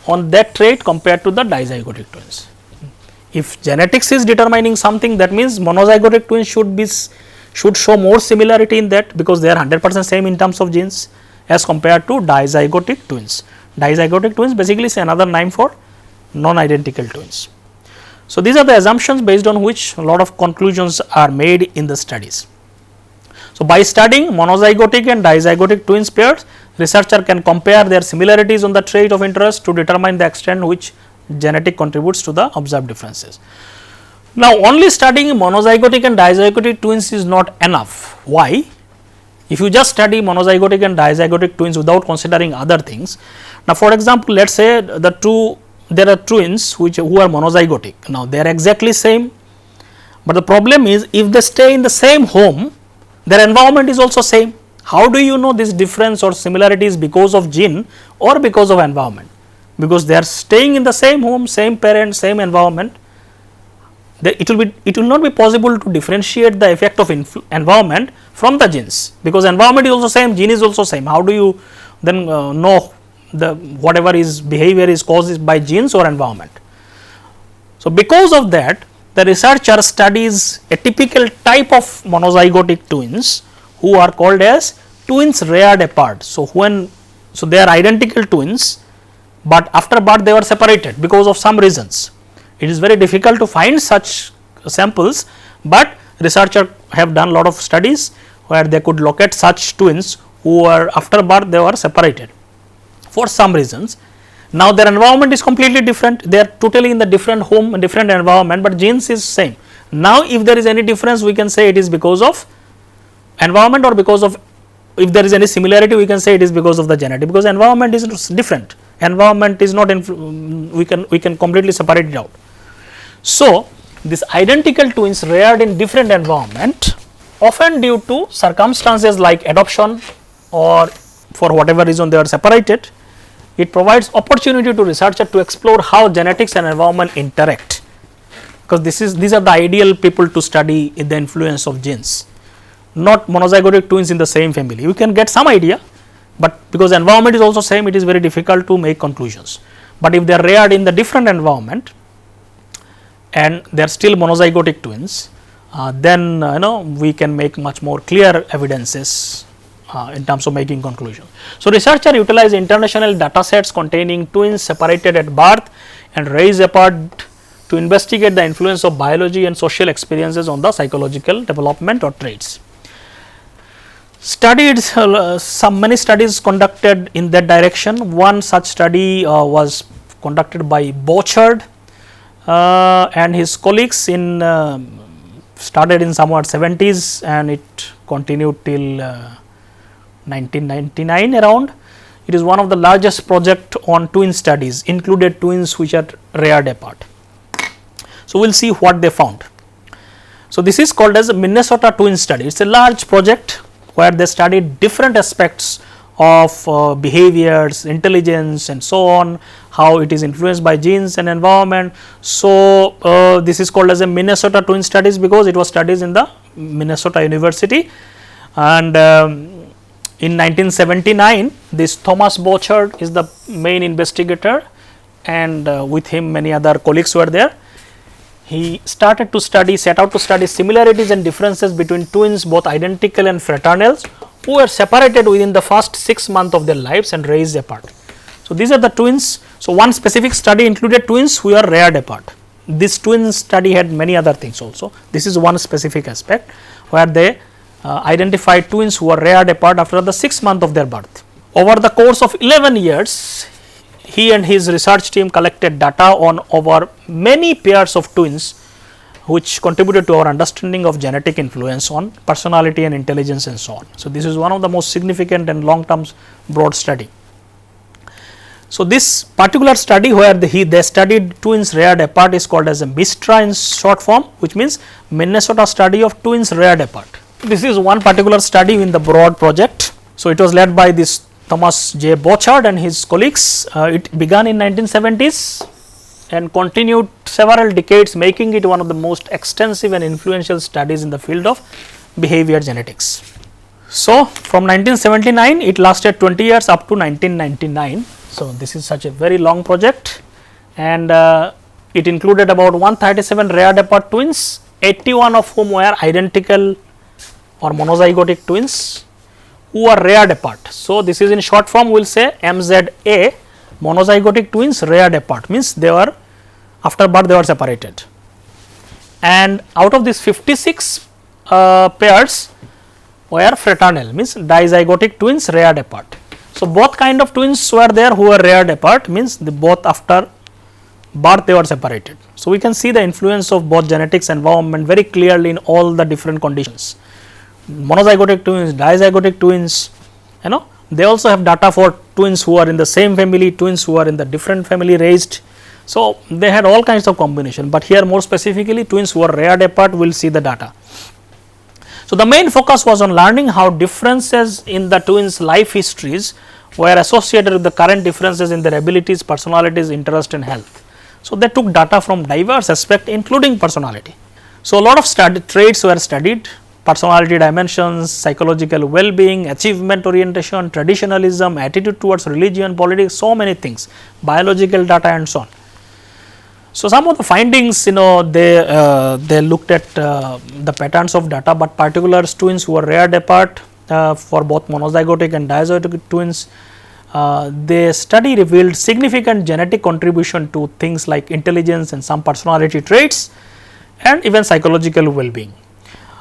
on that trait compared to the dizygotic twins. If genetics is determining something, that means monozygotic twins should show more similarity in that, because they are 100% same in terms of genes as compared to dizygotic twins. Dizygotic twins basically is another name for non-identical twins. So, these are the assumptions based on which a lot of conclusions are made in the studies. So, by studying monozygotic and dizygotic twins pairs, researcher can compare their similarities on the trait of interest to determine the extent which genetic contributes to the observed differences. Now, only studying monozygotic and dizygotic twins is not enough. Why? If you just study monozygotic and dizygotic twins without considering other things. Now, for example, let us say there are twins who are monozygotic. Now, they are exactly same, but the problem is if they stay in the same home, their environment is also same. How do you know this difference or similarity is because of gene or because of environment? Because they are staying in the same home, same parents, same environment. It will not be possible to differentiate the effect of environment from the genes, because environment is also same, gene is also same. How do you then know whatever is behavior is caused by genes or environment? So, because of that, the researcher studies a typical type of monozygotic twins who are called as twins reared apart. So, they are identical twins, but after birth they were separated because of some reasons. It is very difficult to find such samples, but researchers have done lot of studies where they could locate such twins who were after birth they were separated for some reasons. Now, their environment is completely different, they are totally in the different home, different environment, but genes is same. Now, if there is any difference, we can say it is because of environment, or because of, if there is any similarity, we can say it is because of the genetic, because environment is different, environment is not, we can completely separate it out. So, these identical twins reared in different environment, often due to circumstances like adoption or for whatever reason they are separated, it provides opportunity to researcher to explore how genetics and environment interact, because these are the ideal people to study the influence of genes, not monozygotic twins in the same family. You can get some idea, but because environment is also same, it is very difficult to make conclusions. But if they are reared in the different environment and they are still monozygotic twins, then we can make much more clear evidences in terms of making conclusions. So, researcher utilize international data sets containing twins separated at birth and raised apart to investigate the influence of biology and social experiences on the psychological development or traits. Studied many studies conducted in that direction. One such study was conducted by Bochard and his colleagues in started in somewhat 70s and it continued till 1999 around. It is one of the largest project on twin studies, included twins which are reared apart. So, we will see what they found. So, this is called as a Minnesota twin study. It is a large project where they studied different aspects of behaviors, intelligence and so on, how it is influenced by genes and environment. So, this is called as a Minnesota twin studies because it was studies in the Minnesota University, and in 1979 this Thomas Bochard is the main investigator, and with him many other colleagues were there. He set out to study similarities and differences between twins, both identical and fraternals, who were separated within the first 6 months of their lives and raised apart. So, these are the twins. So, one specific study included twins who are reared apart. This twin study had many other things also. This is one specific aspect where they identified twins who were reared apart after the 6 months of their birth. Over the course of 11 years, he and his research team collected data on over many pairs of twins which contributed to our understanding of genetic influence on personality and intelligence and so on. So, this is one of the most significant and long term broad study. So, this particular study where they studied twins reared apart is called as a MISTRA in short form, which means Minnesota study of twins reared apart. This is one particular study in the broad project. So, it was led by this Thomas J. Bochard and his colleagues. It began in 1970s and continued several decades, making it one of the most extensive and influential studies in the field of behavior genetics. So, from 1979 it lasted 20 years up to 1999. So, this is such a very long project, and it included about 137 reared apart twins, 81 of whom were identical or monozygotic twins who are reared apart. So, this is in short form we will say MZA, monozygotic twins reared apart, means they were after birth they were separated, and out of these 56 pairs were fraternal, means dizygotic twins reared apart. So, both kind of twins were there who were reared apart, means both after birth they were separated. So, we can see the influence of both genetics environment very clearly in all the different conditions. Monozygotic twins, dizygotic twins, they also have data for twins who are in the same family, twins who are in the different family raised. So, they had all kinds of combination, but here more specifically twins who are reared apart, we will see the data. So, the main focus was on learning how differences in the twins life histories were associated with the current differences in their abilities, personalities, interest and health. So, they took data from diverse aspects including personality. So, a lot of traits were studied: personality dimensions, psychological well-being, achievement orientation, traditionalism, attitude towards religion, politics, so many things, biological data and so on. So, some of the findings, they looked at the patterns of data, but particular twins who were reared apart for both monozygotic and dizygotic twins, the study revealed significant genetic contribution to things like intelligence and some personality traits and even psychological well-being.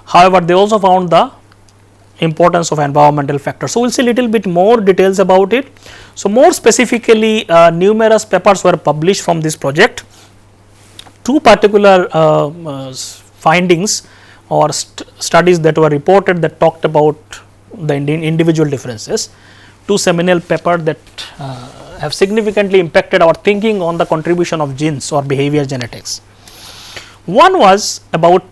However, they also found the importance of environmental factors. So, we will see little bit more details about it. So, more specifically, numerous papers were published from this project. Two particular findings or studies that were reported that talked about the individual differences. Two seminal papers that have significantly impacted our thinking on the contribution of genes or behavior genetics. One was about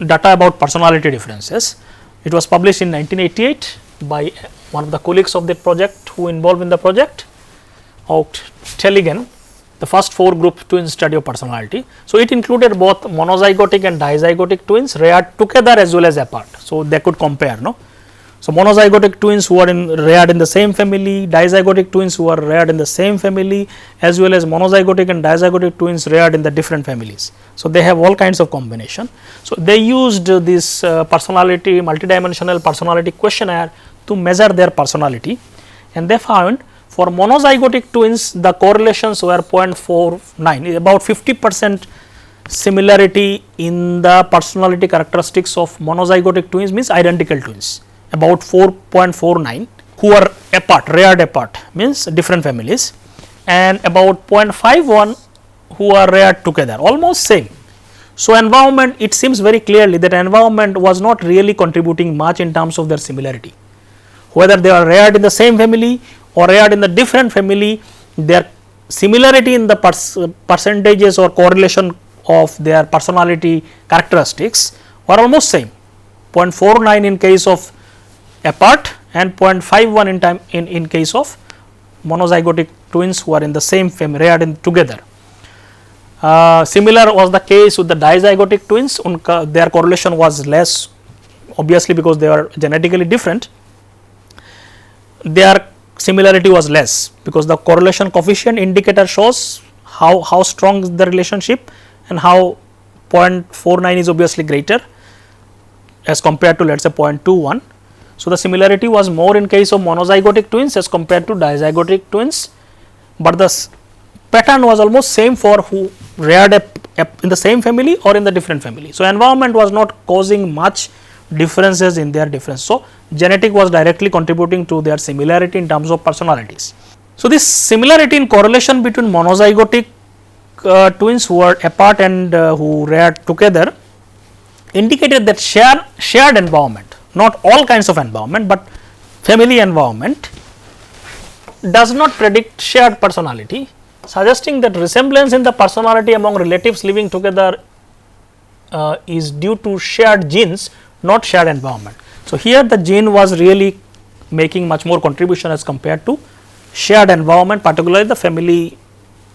data about personality differences. It was published in 1988 by one of the colleagues of the project who involved in the project, Ocht Tellegen, the first 4 group twin study of personality. So, it included both monozygotic and dizygotic twins reared together as well as apart. So, they could compare. So, monozygotic twins who are reared in the same family, dizygotic twins who are reared in the same family, as well as monozygotic and dizygotic twins reared in the different families. So, they have all kinds of combination. So, they used this multidimensional personality questionnaire to measure their personality, and they found For monozygotic twins, the correlations were 0.49, about 50% similarity in the personality characteristics of monozygotic twins, means identical twins, about 4.49 who are apart, reared apart, means different families, and about 0.51 who are reared together, almost same. So, environment, it seems very clearly that environment was not really contributing much in terms of their similarity. Whether they are reared in the same family or reared in the different family, their similarity in the percentages or correlation of their personality characteristics were almost same, 0.49 in case of apart and 0.51 in case of monozygotic twins who are in the same family, reared in together. Similar was the case with the dizygotic twins, their correlation was less, obviously because they are genetically different. Their similarity was less because the correlation coefficient indicator shows how strong is the relationship and how 0.49 is obviously greater as compared to, let us say, 0.21. So, the similarity was more in case of monozygotic twins as compared to dizygotic twins, but the pattern was almost same for who reared in the same family or in the different family. So, environment was not causing much differences in their difference. So, genetic was directly contributing to their similarity in terms of personalities. So, this similarity in correlation between monozygotic twins who are apart and who reared together indicated that shared environment, not all kinds of environment, but family environment does not predict shared personality, suggesting that resemblance in the personality among relatives living together is due to shared genes, not shared environment. So, here the gene was really making much more contribution as compared to shared environment, particularly the family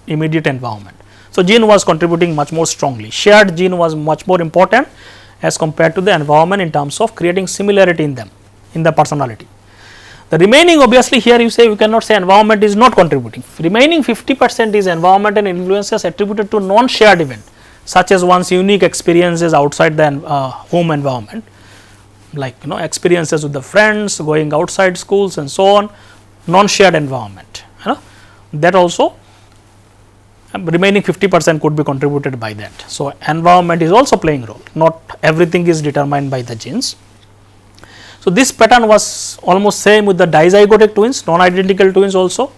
immediate environment. So, gene was contributing much more strongly, shared gene was much more important as compared to the environment in terms of creating similarity in them, in the personality. The remaining, obviously here you say, you cannot say environment is not contributing, remaining 50% is environment and influences attributed to non-shared event, such as one's unique experiences outside the home environment, like experiences with the friends, going outside schools and so on, non-shared environment, that also remaining 50% could be contributed by that. So, environment is also playing role, not everything is determined by the genes. So, this pattern was almost same with the dizygotic twins, non-identical twins also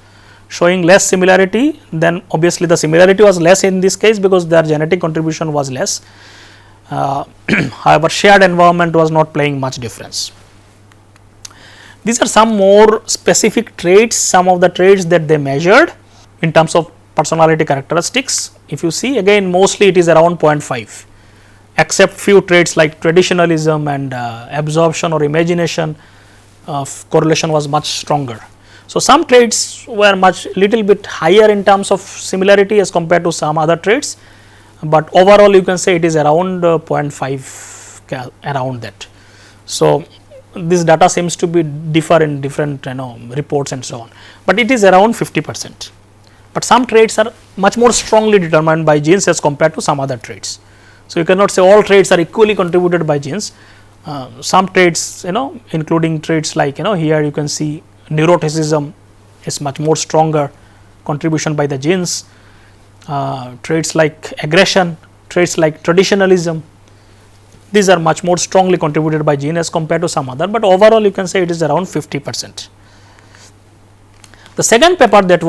showing less similarity, then obviously the similarity was less in this case because their genetic contribution was less. However, shared environment was not playing much difference. These are some more specific traits, some of the traits that they measured in terms of personality characteristics. If you see, again mostly it is around 0.5, except few traits like traditionalism and absorption or imagination, correlation was much stronger. So, some traits were little bit higher in terms of similarity as compared to some other traits, but overall you can say it is around 0.5, around that. So, this data seems to be differ in different reports and so on, but it is around 50%. But some traits are much more strongly determined by genes as compared to some other traits. So, you cannot say all traits are equally contributed by genes. Some traits, including traits like here you can see neuroticism is much more stronger contribution by the genes. Traits like aggression, traits like traditionalism, these are much more strongly contributed by gene as compared to some other, but overall you can say it is around 50%. The second paper that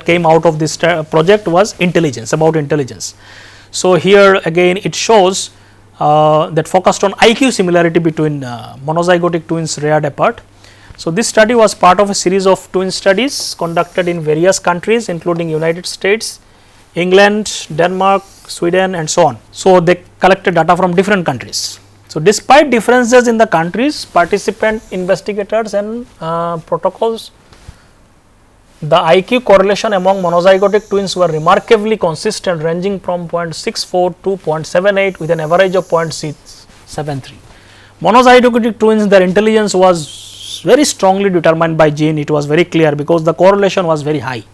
came out of this project was intelligence, about intelligence. So, here again it shows that focused on IQ similarity between monozygotic twins reared apart. So, this study was part of a series of twin studies conducted in various countries including United States, England, Denmark, Sweden and so on. So, they collected data from different countries. So, despite differences in the countries, participant investigators and protocols, the IQ correlation among monozygotic twins were remarkably consistent, ranging from 0.64 to 0.78 with an average of 0.73. Monozygotic twins, their intelligence was very strongly determined by gene, it was very clear because the correlation was very high,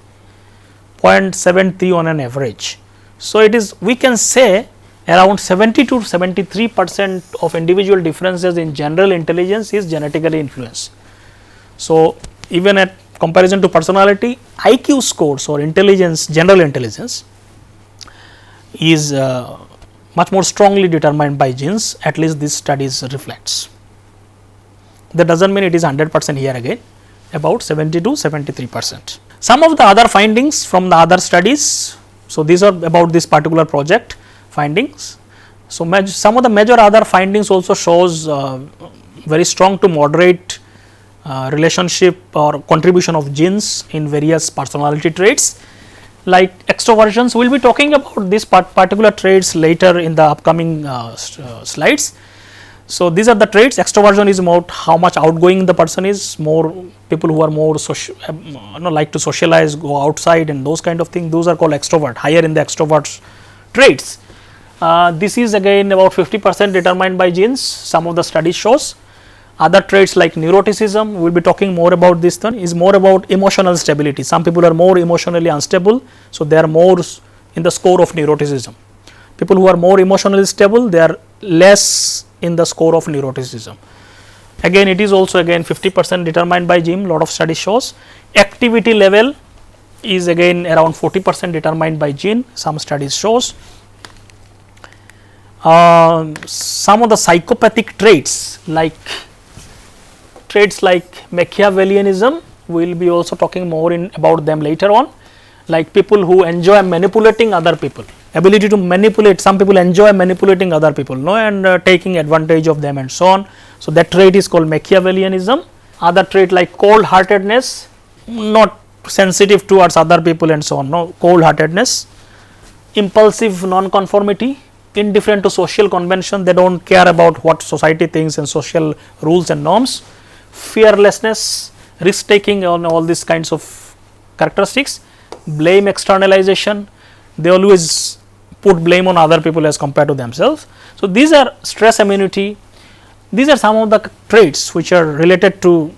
0.73 on an average. So, it is, we can say around 70 to 73% of individual differences in general intelligence is genetically influenced. So, even at comparison to personality, IQ scores or intelligence, general intelligence is much more strongly determined by genes, at least this studies reflects. That does not mean it is 100% here again, about 70 to 73%. Some of the other findings from the other studies, so these are about this particular project findings. So, some of the major other findings also shows very strong to moderate relationship or contribution of genes in various personality traits. Like extroversions, we will be talking about these particular traits later in the upcoming slides. So, these are the traits. Extroversion is about how much outgoing the person is, more people who are more like to socialize, go outside and those kind of things, those are called extrovert, higher in the extrovert traits. This is again about 50% determined by genes, some of the studies shows. Other traits like neuroticism, we will be talking more about this one, is more about emotional stability. Some people are more emotionally unstable, so they are more in the score of neuroticism. People who are more emotionally stable, they are less in the score of neuroticism. Again, it is also again 50% determined by gene, lot of studies shows. Activity level is again around 40% determined by gene, some studies shows. Some of the psychopathic traits like Machiavellianism, we will be also talking more about them later on, like people who enjoy manipulating other people, ability to manipulate, some people enjoy manipulating other people, no, and taking advantage of them and so on. So, that trait is called Machiavellianism. Other trait like cold heartedness, not sensitive towards other people and so on, no, cold heartedness. Impulsive non-conformity, indifferent to social convention, they do not care about what society thinks and social rules and norms. Fearlessness, risk taking on all these kinds of characteristics. Blame externalization, they always put blame on other people as compared to themselves. So, these are stress immunity, these are some of the traits which are related to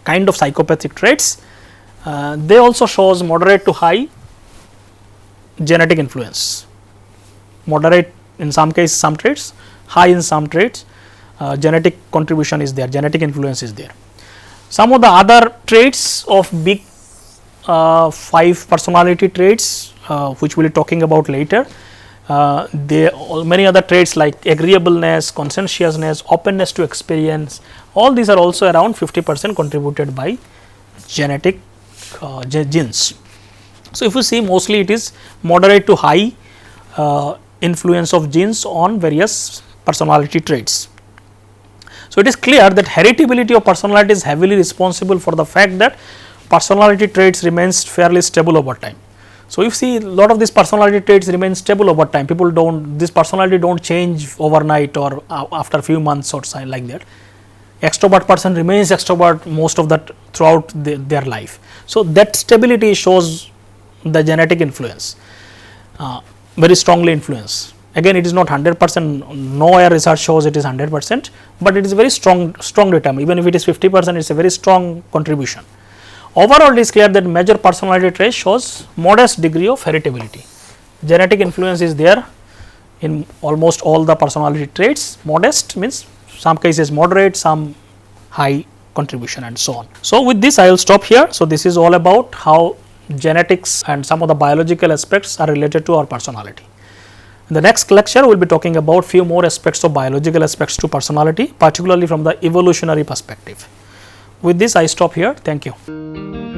kind of psychopathic traits. They also shows moderate to high genetic influence, moderate in some cases some traits, high in some traits, genetic contribution is there, genetic influence is there. Some of the other traits of big 5 personality traits which we will be talking about later, many other traits like agreeableness, conscientiousness, openness to experience, all these are also around 50% contributed by genetic genes. So, if you see mostly it is moderate to high influence of genes on various personality traits. So, it is clear that heritability of personality is heavily responsible for the fact that personality traits remains fairly stable over time. So, you see a lot of these personality traits remain stable over time, people do not, this personality do not change overnight or after a few months or something like that. Extrovert person remains extrovert most of that throughout their life. So, that stability shows the genetic influence, very strongly influence. Again, it is not 100%, nowhere research shows it is 100%, but it is very strong determination. Even if it is 50%, it is a very strong contribution. Overall, it is clear that major personality trait shows modest degree of heritability. Genetic influence is there in almost all the personality traits. Modest means some cases moderate, some high contribution and so on. So, with this I will stop here. So, this is all about how genetics and some of the biological aspects are related to our personality. In the next lecture, we will be talking about few more aspects of biological aspects to personality, particularly from the evolutionary perspective. With this, I stop here. Thank you.